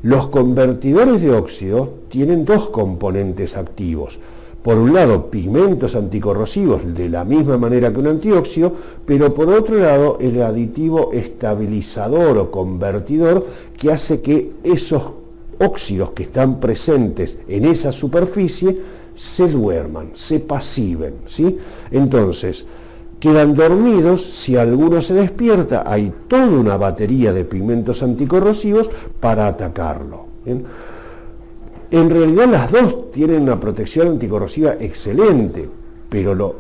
Los convertidores de óxido tienen dos componentes activos. por un lado, pigmentos anticorrosivos de la misma manera que un antióxido, pero por otro lado, el aditivo estabilizador o convertidor que hace que esos óxidos que están presentes en esa superficie se duerman, se pasiven, ¿sí? Entonces, quedan dormidos, si alguno se despierta, hay toda una batería de pigmentos anticorrosivos para atacarlo, ¿bien? En realidad las dos tienen una protección anticorrosiva excelente, pero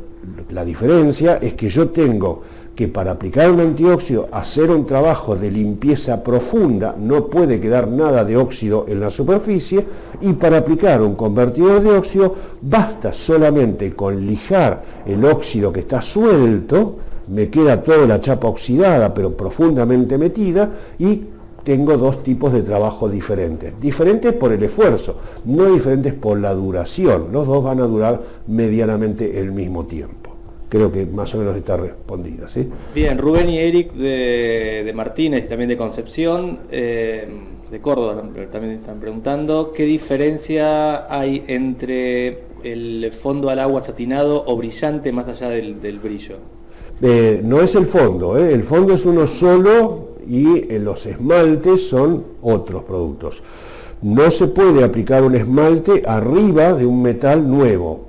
la diferencia es que yo tengo que para aplicar un antióxido hacer un trabajo de limpieza profunda, no puede quedar nada de óxido en la superficie, y para aplicar un convertidor de óxido basta solamente con lijar el óxido que está suelto, me queda toda la chapa oxidada pero profundamente metida, y tengo dos tipos de trabajo diferentes. Diferentes por el esfuerzo, no diferentes por la duración. Los dos van a durar medianamente el mismo tiempo. Creo que más o menos está respondida, ¿sí? Bien, Rubén y Eric de Martínez y también de Concepción, de Córdoba, también están preguntando ¿qué diferencia hay entre el fondo al agua satinado o brillante más allá del brillo? No es el fondo es uno solo, y los esmaltes son otros productos. No se puede aplicar un esmalte arriba de un metal nuevo,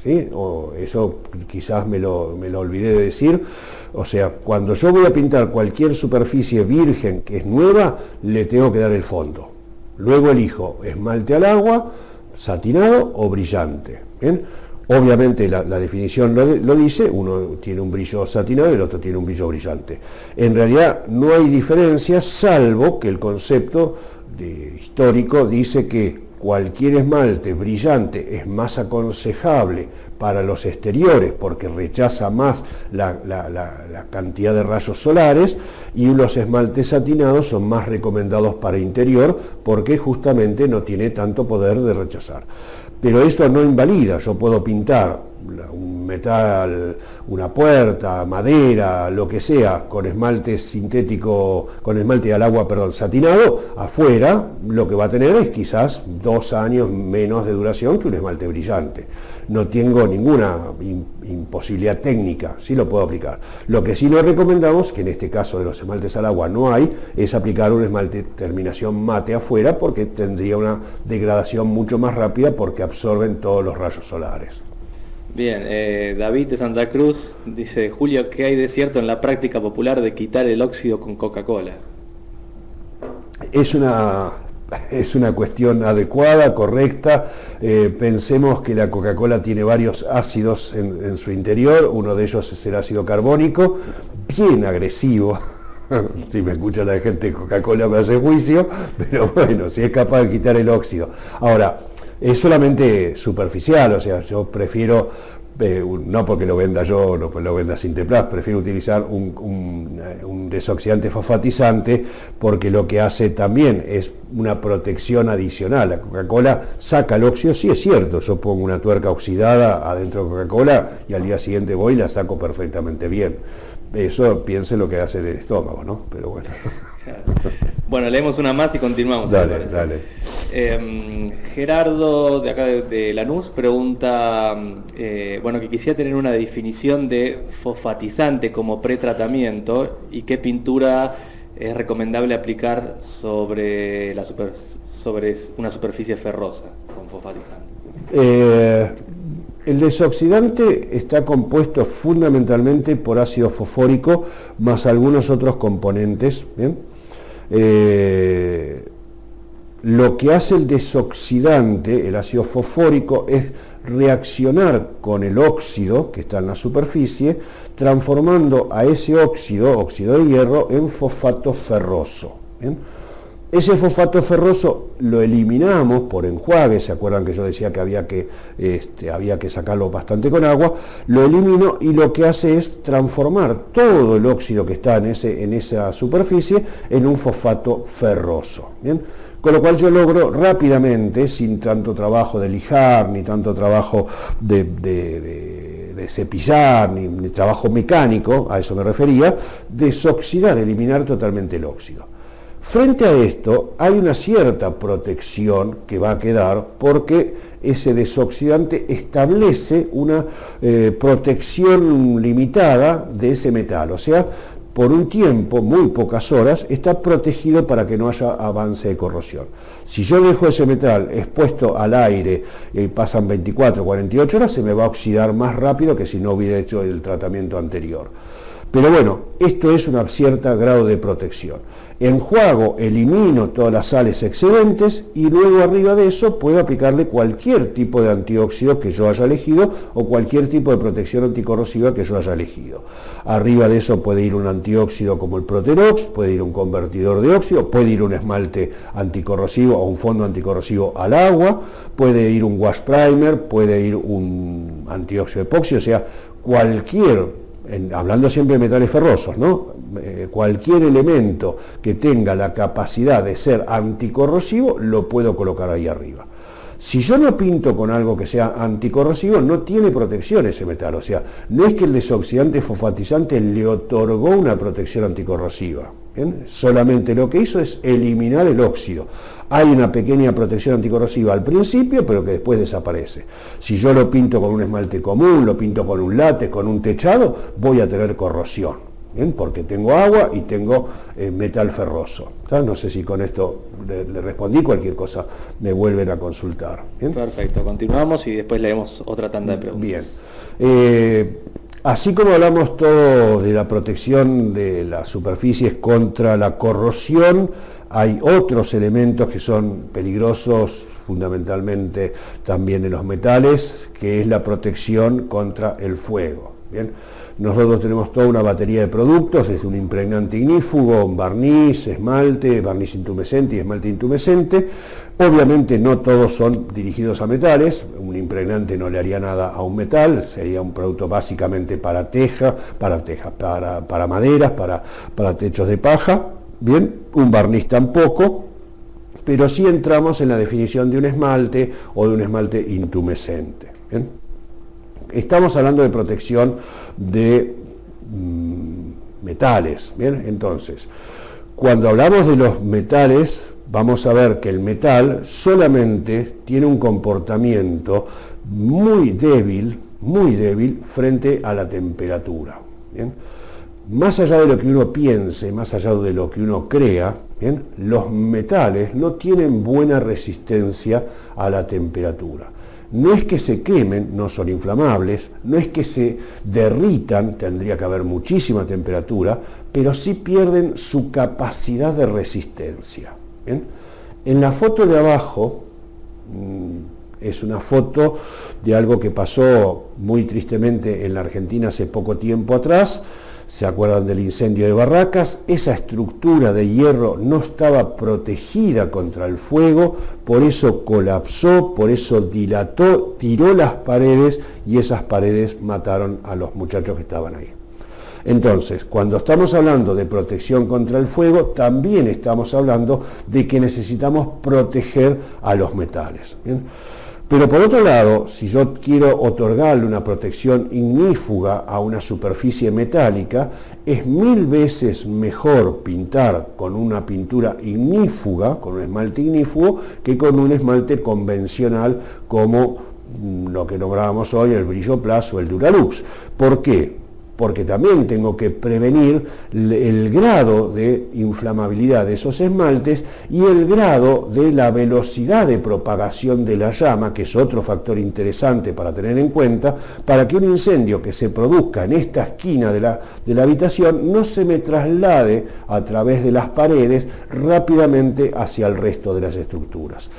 ¿sí? O eso quizás me lo olvidé de decir. O sea, cuando yo voy a pintar cualquier superficie virgen que es nueva, le tengo que dar el fondo. Luego elijo esmalte al agua, satinado o brillante, ¿bien? Obviamente la definición lo dice, uno tiene un brillo satinado y el otro tiene un brillo brillante. En realidad no hay diferencia, salvo que el concepto histórico dice que cualquier esmalte brillante es más aconsejable para los exteriores porque rechaza más la cantidad de rayos solares, y los esmaltes satinados son más recomendados para interior porque justamente no tiene tanto poder de rechazar. Pero esto no invalida, yo puedo pintar un metal, una puerta, madera, lo que sea, con esmalte sintético, con esmalte al agua, satinado, afuera lo que va a tener es quizás 2 años menos de duración que un esmalte brillante. No tengo ninguna imposibilidad técnica, sí lo puedo aplicar. Lo que sí no recomendamos, que en este caso de los esmaltes al agua no hay, es aplicar un esmalte terminación mate afuera, porque tendría una degradación mucho más rápida porque absorben todos los rayos solares. Bien, David de Santa Cruz dice, Julio, ¿qué hay de cierto en la práctica popular de quitar el óxido con Coca-Cola? Es una cuestión adecuada, correcta. Pensemos que la Coca-Cola tiene varios ácidos en su interior, uno de ellos es el ácido carbónico, bien agresivo. Si me escucha la gente de Coca-Cola me hace juicio, pero bueno, si es capaz de quitar el óxido. Ahora, es solamente superficial, o sea, yo prefiero, no porque lo venda yo, no porque lo venda Sinteplast, prefiero utilizar un desoxidante fosfatizante, porque lo que hace también es una protección adicional. La Coca-Cola saca el óxido, sí es cierto, yo pongo una tuerca oxidada adentro de Coca-Cola y al día siguiente voy y la saco perfectamente bien. Eso piense lo que hace el estómago, ¿no? Pero bueno. Bueno, leemos una más y continuamos. Dale. Gerardo, de acá de Lanús, pregunta, que quisiera tener una definición de fosfatizante como pretratamiento y qué pintura es recomendable aplicar sobre una superficie ferrosa con fosfatizante. El desoxidante está compuesto fundamentalmente por ácido fosfórico más algunos otros componentes, ¿bien? Lo que hace el desoxidante, el ácido fosfórico, es reaccionar con el óxido que está en la superficie, transformando a ese óxido de hierro, en fosfato ferroso, ¿bien? Ese fosfato ferroso lo eliminamos por enjuague, ¿se acuerdan que yo decía que había que sacarlo bastante con agua? Lo elimino y lo que hace es transformar todo el óxido que está en esa superficie en un fosfato ferroso, ¿bien? Con lo cual yo logro rápidamente, sin tanto trabajo de lijar, ni tanto trabajo de cepillar, ni trabajo mecánico, a eso me refería, desoxidar, eliminar totalmente el óxido. Frente a esto, hay una cierta protección que va a quedar porque ese desoxidante establece una protección limitada de ese metal, o sea, por un tiempo, muy pocas horas, está protegido para que no haya avance de corrosión. Si yo dejo ese metal expuesto al aire y pasan 24 o 48 horas, se me va a oxidar más rápido que si no hubiera hecho el tratamiento anterior. Pero bueno, esto es un cierto grado de protección. Enjuago, elimino todas las sales excedentes y luego arriba de eso puedo aplicarle cualquier tipo de antióxido que yo haya elegido o cualquier tipo de protección anticorrosiva que yo haya elegido. Arriba de eso puede ir un antióxido como el Proterox, puede ir un convertidor de óxido, puede ir un esmalte anticorrosivo o un fondo anticorrosivo al agua, puede ir un wash primer, puede ir un antióxido epóxido, o sea, cualquier, hablando siempre de metales ferrosos, ¿no? Cualquier elemento que tenga la capacidad de ser anticorrosivo lo puedo colocar ahí arriba. Si yo no pinto con algo que sea anticorrosivo, no tiene protección ese metal, o sea, no es que el desoxidante fosfatizante le otorgó una protección anticorrosiva, ¿bien? Solamente lo que hizo es eliminar el óxido. Hay una pequeña protección anticorrosiva al principio, pero que después desaparece. Si yo lo pinto con un esmalte común, lo pinto con un látex, con un techado, voy a tener corrosión, ¿bien? Porque tengo agua y tengo metal ferroso. ¿Tá? No sé si con esto le respondí, cualquier cosa me vuelven a consultar. ¿Bien? Perfecto, continuamos y después leemos otra tanda de preguntas. Bien. Así como hablamos todo de la protección de las superficies contra la corrosión, hay otros elementos que son peligrosos, fundamentalmente también en los metales, que es la protección contra el fuego. ¿Bien? Nosotros tenemos toda una batería de productos, desde un impregnante ignífugo, un barniz, esmalte, barniz intumescente y esmalte intumescente. Obviamente no todos son dirigidos a metales, un impregnante no le haría nada a un metal, sería un producto básicamente para maderas, para techos de paja. Bien, un barniz tampoco, pero sí entramos en la definición de un esmalte o de un esmalte intumescente. ¿Bien? Estamos hablando de protección de metales. Bien, entonces, cuando hablamos de los metales, vamos a ver que el metal solamente tiene un comportamiento muy débil frente a la temperatura. ¿Bien? Más allá de lo que uno piense, más allá de lo que uno crea, ¿bien? Los metales no tienen buena resistencia a la temperatura. No es que se quemen, no son inflamables, no es que se derritan, tendría que haber muchísima temperatura, pero sí pierden su capacidad de resistencia. ¿Bien? En la foto de abajo, es una foto de algo que pasó muy tristemente en la Argentina hace poco tiempo atrás. ¿Se acuerdan del incendio de Barracas? Esa estructura de hierro no estaba protegida contra el fuego, por eso colapsó, por eso dilató, tiró las paredes y esas paredes mataron a los muchachos que estaban ahí. Entonces, cuando estamos hablando de protección contra el fuego, también estamos hablando de que necesitamos proteger a los metales. ¿Bien? Pero por otro lado, si yo quiero otorgarle una protección ignífuga a una superficie metálica, es 1000 veces mejor pintar con una pintura ignífuga, con un esmalte ignífugo, que con un esmalte convencional como lo que nombrábamos hoy, el Brillo Plus o el Duralux. ¿Por qué? Porque también tengo que prevenir el grado de inflamabilidad de esos esmaltes y el grado de la velocidad de propagación de la llama, que es otro factor interesante para tener en cuenta, para que un incendio que se produzca en esta esquina de la habitación no se me traslade a través de las paredes rápidamente hacia el resto de las estructuras.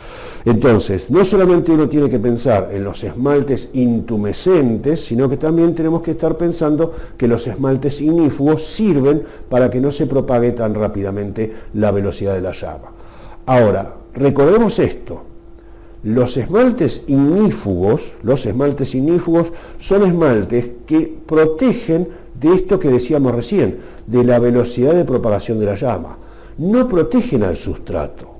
Entonces, no solamente uno tiene que pensar en los esmaltes intumescentes, sino que también tenemos que estar pensando que los esmaltes ignífugos sirven para que no se propague tan rápidamente la velocidad de la llama. Ahora, recordemos esto, los esmaltes ignífugos son esmaltes que protegen de esto que decíamos recién, de la velocidad de propagación de la llama, no protegen al sustrato.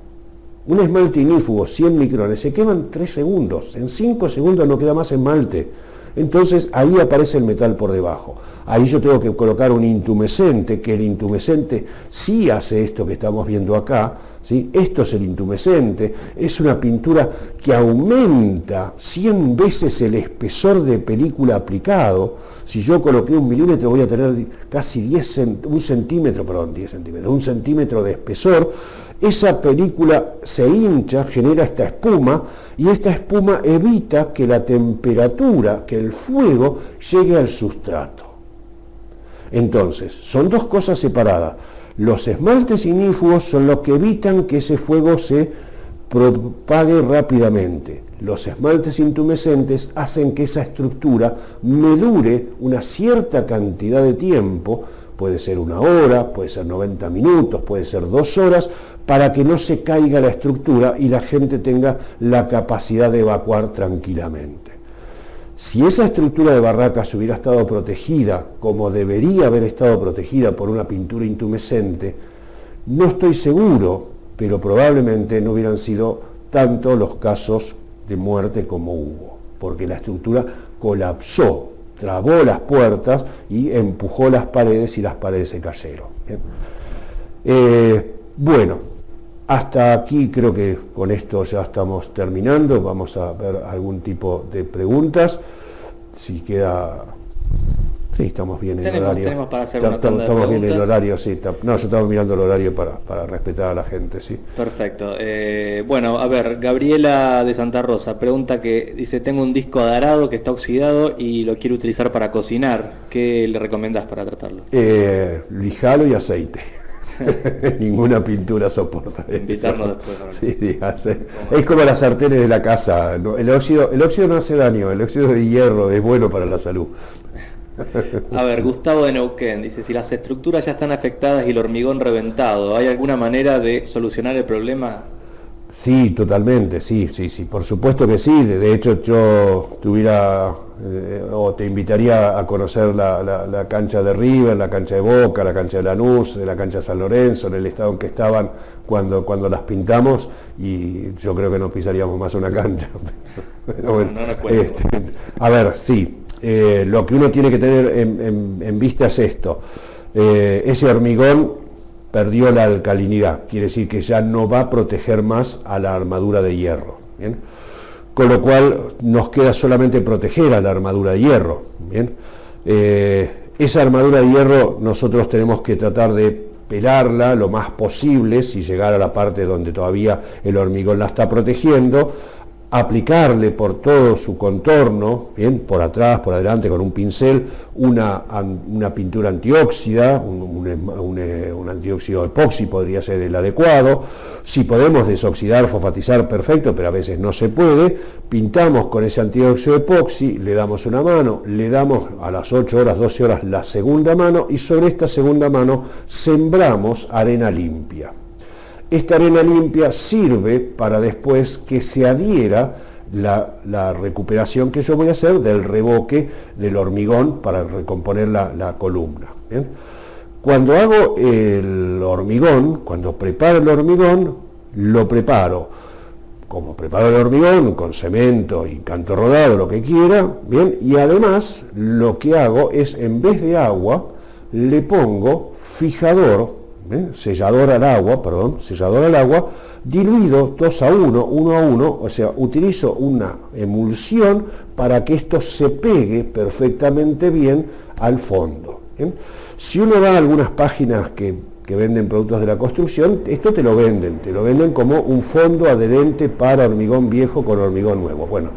Un esmalte ignífugo, 100 micrones, se queman 3 segundos, en 5 segundos no queda más esmalte. entonces ahí aparece el metal por debajo. Ahí yo tengo que colocar un intumescente, que el intumescente sí hace esto que estamos viendo acá, ¿sí? Esto es el intumescente, es una pintura que aumenta 100 veces el espesor de película aplicado. Si yo coloqué 1 milímetro voy a tener casi 1 centímetro de espesor. Esa película se hincha, genera esta espuma, y esta espuma evita que la temperatura, que el fuego llegue al sustrato. Entonces, son dos cosas separadas. Los esmaltes ignífugos son los que evitan que ese fuego se propague rápidamente. Los esmaltes intumescentes hacen que esa estructura me dure una cierta cantidad de tiempo, puede ser 1 hora, puede ser 90 minutos, puede ser 2 horas, para que no se caiga la estructura y la gente tenga la capacidad de evacuar tranquilamente. Si esa estructura de barracas hubiera estado protegida, como debería haber estado protegida por una pintura intumescente, no estoy seguro, pero probablemente no hubieran sido tantos los casos de muerte como hubo, porque la estructura colapsó, trabó las puertas y empujó las paredes y las paredes se cayeron. Bueno, hasta aquí creo que con esto ya estamos terminando. Vamos a ver algún tipo de preguntas. Si queda... Sí, estamos bien en el horario. Tenemos para hacer una tanda de estamos bien en el preguntas. horario, sí. No, yo estaba mirando el horario para respetar a la gente, sí. Perfecto. Bueno, a ver, Gabriela de Santa Rosa pregunta que dice, tengo un disco de arado que está oxidado y lo quiero utilizar para cocinar. ¿Qué le recomendás para tratarlo? Lijalo y aceite. Ninguna pintura soporta eso. Invitarnos después. Sí, es como las sartenes de la casa. El óxido no hace daño, el óxido de hierro es bueno para la salud. A ver, Gustavo de Neuquén dice, si las estructuras ya están afectadas y el hormigón reventado, ¿hay alguna manera de solucionar el problema? Sí, totalmente, sí, por supuesto que sí. De hecho, yo o te invitaría a conocer la cancha de River, la cancha de Boca, la cancha de Lanús, la cancha de San Lorenzo, en el estado en que estaban cuando las pintamos, y yo creo que no pisaríamos más una cancha. Pero bueno, a ver, sí, lo que uno tiene que tener en vista es esto. Ese hormigón perdió la alcalinidad, quiere decir que ya no va a proteger más a la armadura de hierro, ¿bien? Con lo cual nos queda solamente proteger a la armadura de hierro, ¿bien? Esa armadura de hierro nosotros tenemos que tratar de pelarla lo más posible, si llegar a la parte donde todavía el hormigón la está protegiendo, aplicarle por todo su contorno, bien, por atrás, por adelante, con un pincel, una pintura antióxida, un antióxido epoxi podría ser el adecuado. Si podemos desoxidar, fosfatizar, perfecto, pero a veces no se puede. Pintamos con ese antióxido epoxi, le damos una mano, le damos a las 8 horas, 12 horas la segunda mano, y sobre esta segunda mano sembramos arena limpia. Esta arena limpia sirve para después que se adhiera la recuperación que yo voy a hacer del reboque del hormigón para recomponer la columna, ¿bien? Cuando hago el hormigón, cuando preparo el hormigón, lo preparo como preparo el hormigón, con cemento y canto rodado, lo que quiera, ¿bien? Y además lo que hago es, en vez de agua, le pongo fijador, sellador al agua, diluido 2 a 1, 1 a 1, o sea, utilizo una emulsión para que esto se pegue perfectamente bien al fondo, ¿bien? Si uno va a algunas páginas que venden productos de la construcción, esto te lo venden como un fondo adherente para hormigón viejo con hormigón nuevo. Bueno,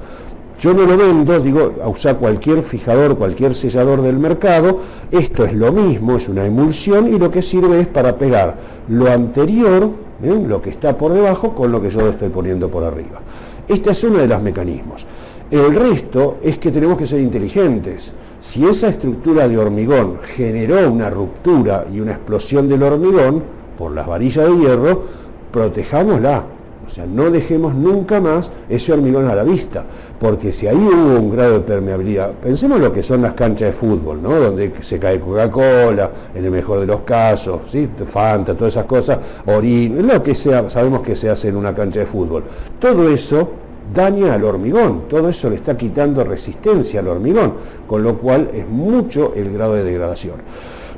yo no lo vendo, digo, a usar cualquier fijador, cualquier sellador del mercado. Esto es lo mismo, es una emulsión, y lo que sirve es para pegar lo anterior, ¿bien?, lo que está por debajo, con lo que yo lo estoy poniendo por arriba. Este es uno de los mecanismos. El resto es que tenemos que ser inteligentes. Si esa estructura de hormigón generó una ruptura y una explosión del hormigón por las varillas de hierro, protejámosla. O sea, no dejemos nunca más ese hormigón a la vista, porque si ahí hubo un grado de permeabilidad, pensemos lo que son las canchas de fútbol, ¿no?, donde se cae Coca-Cola, en el mejor de los casos, ¿sí?, Fanta, todas esas cosas, orín, lo que sea, sabemos que se hace en una cancha de fútbol. Todo eso daña al hormigón, todo eso le está quitando resistencia al hormigón, con lo cual es mucho el grado de degradación.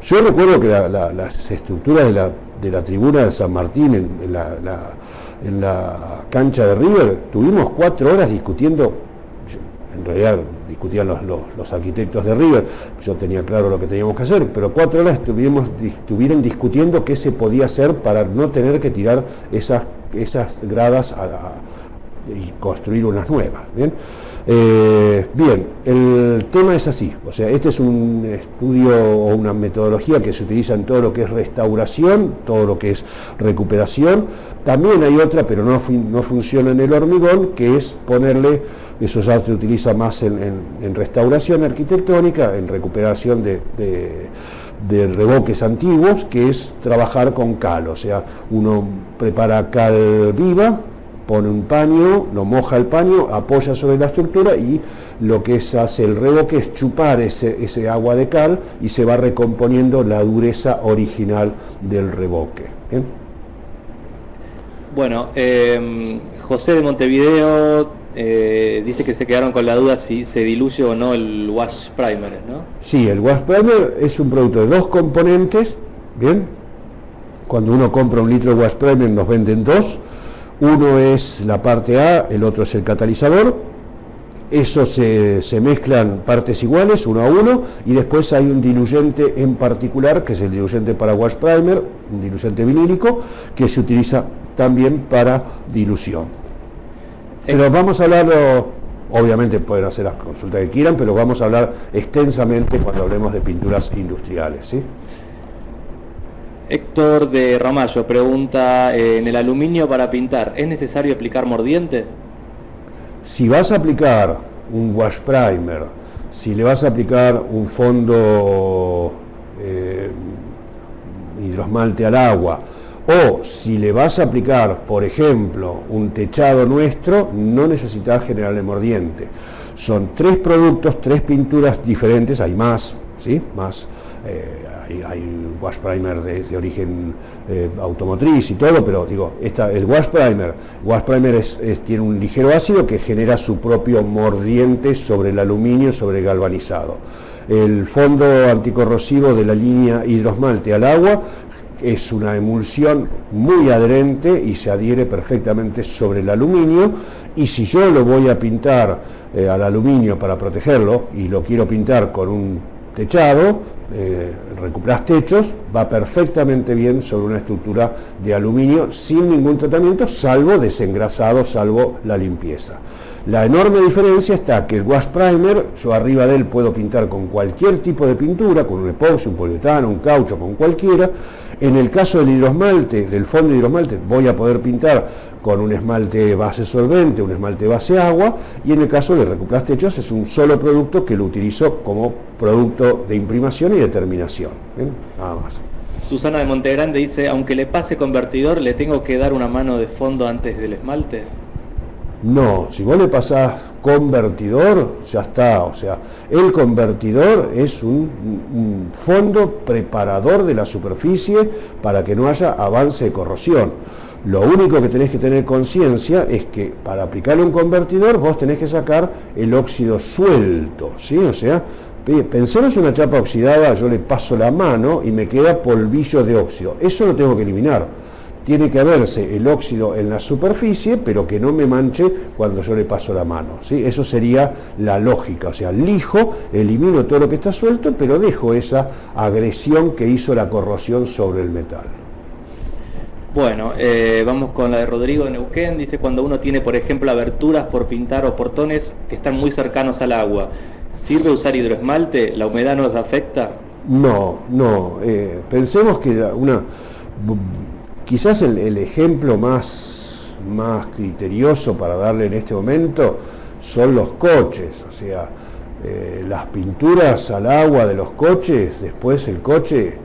Yo recuerdo que las estructuras de la tribuna de San Martín en la cancha de River, tuvimos 4 horas discutiendo. En realidad discutían los arquitectos de River, yo tenía claro lo que teníamos que hacer, pero 4 horas estuvieron discutiendo qué se podía hacer para no tener que tirar esas gradas y construir unas nuevas. ¿Bien? Bien, el tema es así, o sea, este es un estudio o una metodología que se utiliza en todo lo que es restauración, todo lo que es recuperación. También hay otra, pero no funciona en el hormigón, que es ponerle, eso ya se utiliza más en restauración arquitectónica, en recuperación de revoques antiguos, que es trabajar con cal, o sea, uno prepara cal viva, pone un paño, lo moja el paño, apoya sobre la estructura y lo que hace el revoque es chupar ese agua de cal y se va recomponiendo la dureza original del revoque. ¿Bien? Bueno, José de Montevideo dice que se quedaron con la duda si se diluye o no el wash primer, ¿no? Sí, el wash primer es un producto de 2 componentes, ¿bien? Cuando uno compra un litro de wash primer nos venden 2. Uno es la parte A, el otro es el catalizador. Eso se mezclan partes iguales, 1 a 1, y después hay un diluyente en particular, que es el diluyente para wash primer, un diluyente vinílico, que se utiliza también para dilución. Pero vamos a hablarlo, obviamente pueden hacer las consultas que quieran, pero vamos a hablar extensamente cuando hablemos de pinturas industriales, ¿sí? Héctor de Ramallo pregunta, en el aluminio para pintar, ¿es necesario aplicar mordiente? Si vas a aplicar un wash primer, si le vas a aplicar un fondo hidroesmalte al agua, o si le vas a aplicar, por ejemplo, un techado nuestro, no necesitas generarle mordiente. Son 3 productos, 3 pinturas diferentes, hay más, ¿sí? Más. Hay wash primer de origen automotriz y todo, pero digo, el wash primer tiene un ligero ácido que genera su propio mordiente sobre el aluminio, sobre el galvanizado. El fondo anticorrosivo de la línea hidroesmalte al agua es una emulsión muy adherente y se adhiere perfectamente sobre el aluminio, y si yo lo voy a pintar al aluminio para protegerlo y lo quiero pintar con un techado, recuperas techos, va perfectamente bien sobre una estructura de aluminio sin ningún tratamiento, salvo desengrasado, salvo la limpieza. La enorme diferencia está que el wash primer, yo arriba de él puedo pintar con cualquier tipo de pintura, con un epoxi, un poliuretano, un caucho, con cualquiera. En el caso del hidroesmalte, del fondo de hidroesmalte, voy a poder pintar con un esmalte base solvente, un esmalte base agua, y en el caso de recuperar techos es un solo producto que lo utilizo como producto de imprimación y de terminación. ¿Bien? Nada más. Susana de Montegrande dice, aunque le pase convertidor, ¿le tengo que dar una mano de fondo antes del esmalte? No, si vos le pasás convertidor, ya está. O sea, el convertidor es un fondo preparador de la superficie para que no haya avance de corrosión. Lo único que tenés que tener conciencia es que para aplicarle un convertidor vos tenés que sacar el óxido suelto, ¿sí? O sea, pensemos en una chapa oxidada, yo le paso la mano y me queda polvillo de óxido. Eso lo tengo que eliminar. Tiene que haberse el óxido en la superficie, pero que no me manche cuando yo le paso la mano, ¿sí? Eso sería la lógica, o sea, lijo, elimino todo lo que está suelto, pero dejo esa agresión que hizo la corrosión sobre el metal. Bueno, vamos con la de Rodrigo de Neuquén. Dice, cuando uno tiene, por ejemplo, aberturas por pintar o portones que están muy cercanos al agua, ¿sirve usar hidroesmalte? ¿La humedad nos afecta? No, pensemos que quizás el ejemplo más criterioso para darle en este momento son los coches, o sea, las pinturas al agua de los coches, después el coche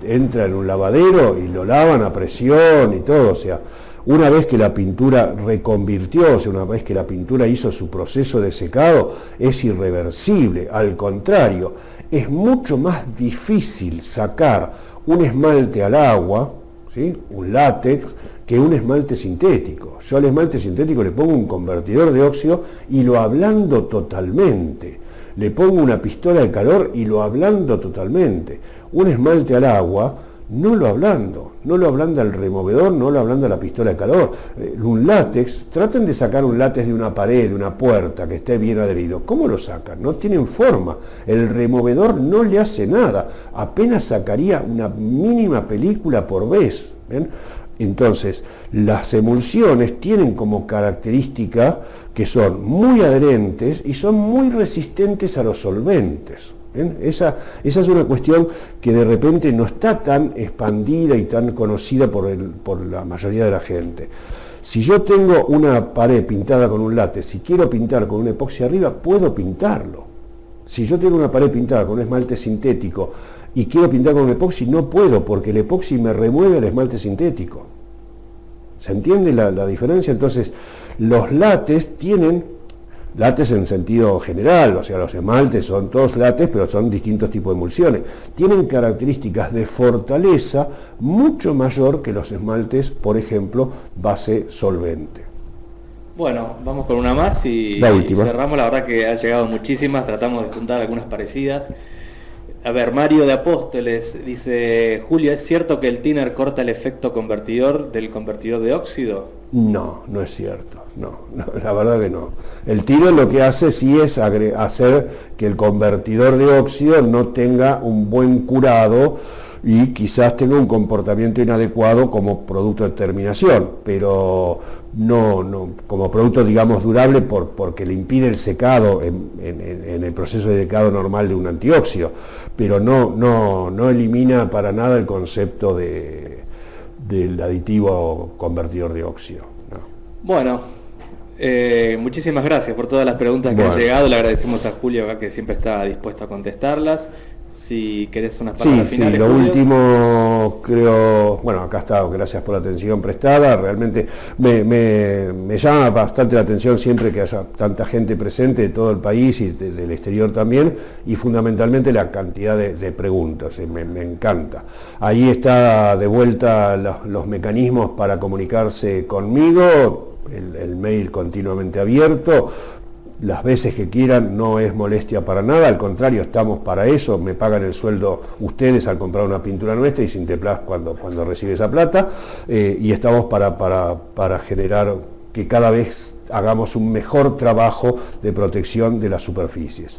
entra en un lavadero y lo lavan a presión y todo, o sea, una vez que la pintura reconvirtió, o sea, una vez que la pintura hizo su proceso de secado, es irreversible. Al contrario, es mucho más difícil sacar un esmalte al agua, ¿sí? Un látex, que un esmalte sintético. Yo al esmalte sintético le pongo un convertidor de óxido y lo ablando totalmente. Le pongo una pistola de calor y lo ablando totalmente. Un esmalte al agua no lo ablando, no lo ablanda el removedor, no lo ablanda la pistola de calor. Un látex, traten de sacar un látex de una pared, de una puerta que esté bien adherido. ¿Cómo lo sacan? No tienen forma. El removedor no le hace nada. Apenas sacaría una mínima película por vez. ¿Ven? Entonces, las emulsiones tienen como característica que son muy adherentes y son muy resistentes a los solventes. ¿Bien? Esa es una cuestión que de repente no está tan expandida y tan conocida por la mayoría de la gente. Si yo tengo una pared pintada con un látex, si quiero pintar con un epoxi arriba, puedo pintarlo. Si yo tengo una pared pintada con un esmalte sintético y quiero pintar con un epoxi, no puedo, porque el epoxi me remueve el esmalte sintético. ¿Se entiende la diferencia? Entonces, los látex tienen... Látex en sentido general, o sea, los esmaltes son todos látex, pero son distintos tipos de emulsiones. Tienen características de fortaleza mucho mayor que los esmaltes, por ejemplo, base solvente. Bueno, vamos con una más y cerramos. La verdad que han llegado muchísimas, tratamos de juntar algunas parecidas. A ver, Mario de Apóstoles dice: Julio, ¿es cierto que el thinner corta el efecto convertidor del convertidor de óxido? No, no es cierto, no, la verdad que no. El thinner lo que hace sí es hacer que el convertidor de óxido no tenga un buen curado y quizás tenga un comportamiento inadecuado como producto de terminación, pero no como producto, digamos, durable porque le impide el secado en el proceso de secado normal de un antióxido, pero no elimina para nada el concepto del aditivo convertidor de óxido. No. Bueno, muchísimas gracias por todas las preguntas que han llegado. Le agradecemos a Julio acá, que siempre está dispuesto a contestarlas. Si querés unas palabras finales. Sí, lo Julio. último creo, bueno, acá está, gracias por la atención prestada. Realmente me llama bastante la atención siempre que haya tanta gente presente de todo el país y del exterior también, y fundamentalmente la cantidad de preguntas, me encanta. Ahí está de vuelta los mecanismos para comunicarse conmigo, el mail continuamente abierto. Las veces que quieran, no es molestia para nada, al contrario, estamos para eso. Me pagan el sueldo ustedes al comprar una pintura nuestra y Sinteplast cuando recibe esa plata, y estamos para generar que cada vez hagamos un mejor trabajo de protección de las superficies.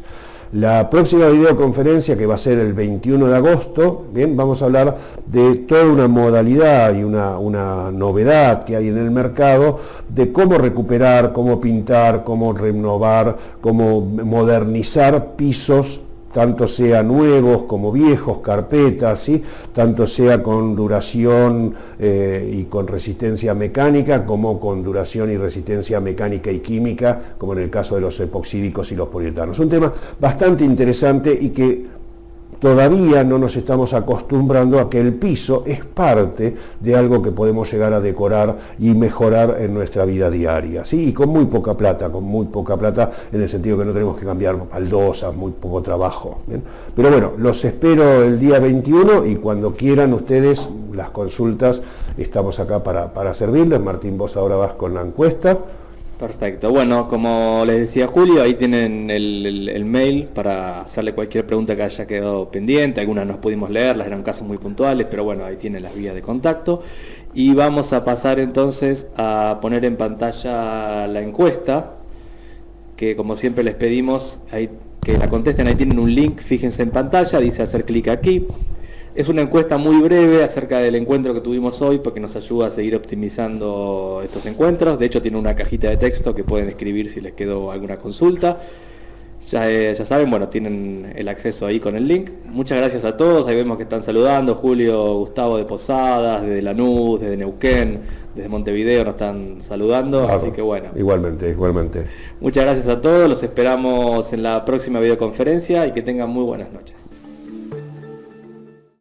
La próxima videoconferencia, que va a ser el 21 de agosto, bien, vamos a hablar de toda una modalidad y una novedad que hay en el mercado de cómo recuperar, cómo pintar, cómo renovar, cómo modernizar pisos, tanto sea nuevos como viejos, carpetas, ¿sí? Tanto sea con duración y con resistencia mecánica, como con duración y resistencia mecánica y química, como en el caso de los epoxídicos y los poliuretanos. Un tema bastante interesante y que todavía no nos estamos acostumbrando a que el piso es parte de algo que podemos llegar a decorar y mejorar en nuestra vida diaria, ¿sí? Y con muy poca plata en el sentido que no tenemos que cambiar baldosas, muy poco trabajo, ¿bien? Pero bueno, los espero el día 21 y cuando quieran ustedes las consultas, estamos acá para servirles. Martín, vos ahora vas con la encuesta. Perfecto. Bueno, como les decía Julio, ahí tienen el mail para hacerle cualquier pregunta que haya quedado pendiente. Algunas no pudimos leerlas, eran casos muy puntuales, pero bueno, ahí tienen las vías de contacto. Y vamos a pasar entonces a poner en pantalla la encuesta, que como siempre les pedimos que la contesten. Ahí tienen un link, fíjense en pantalla, dice hacer clic aquí. Es una encuesta muy breve acerca del encuentro que tuvimos hoy, porque nos ayuda a seguir optimizando estos encuentros. De hecho, tiene una cajita de texto que pueden escribir si les quedó alguna consulta. Ya saben, bueno, tienen el acceso ahí con el link. Muchas gracias a todos. Ahí vemos que están saludando. Julio, Gustavo de Posadas, desde Lanús, desde Neuquén, desde Montevideo nos están saludando. Claro, así que bueno. Igualmente. Muchas gracias a todos. Los esperamos en la próxima videoconferencia y que tengan muy buenas noches.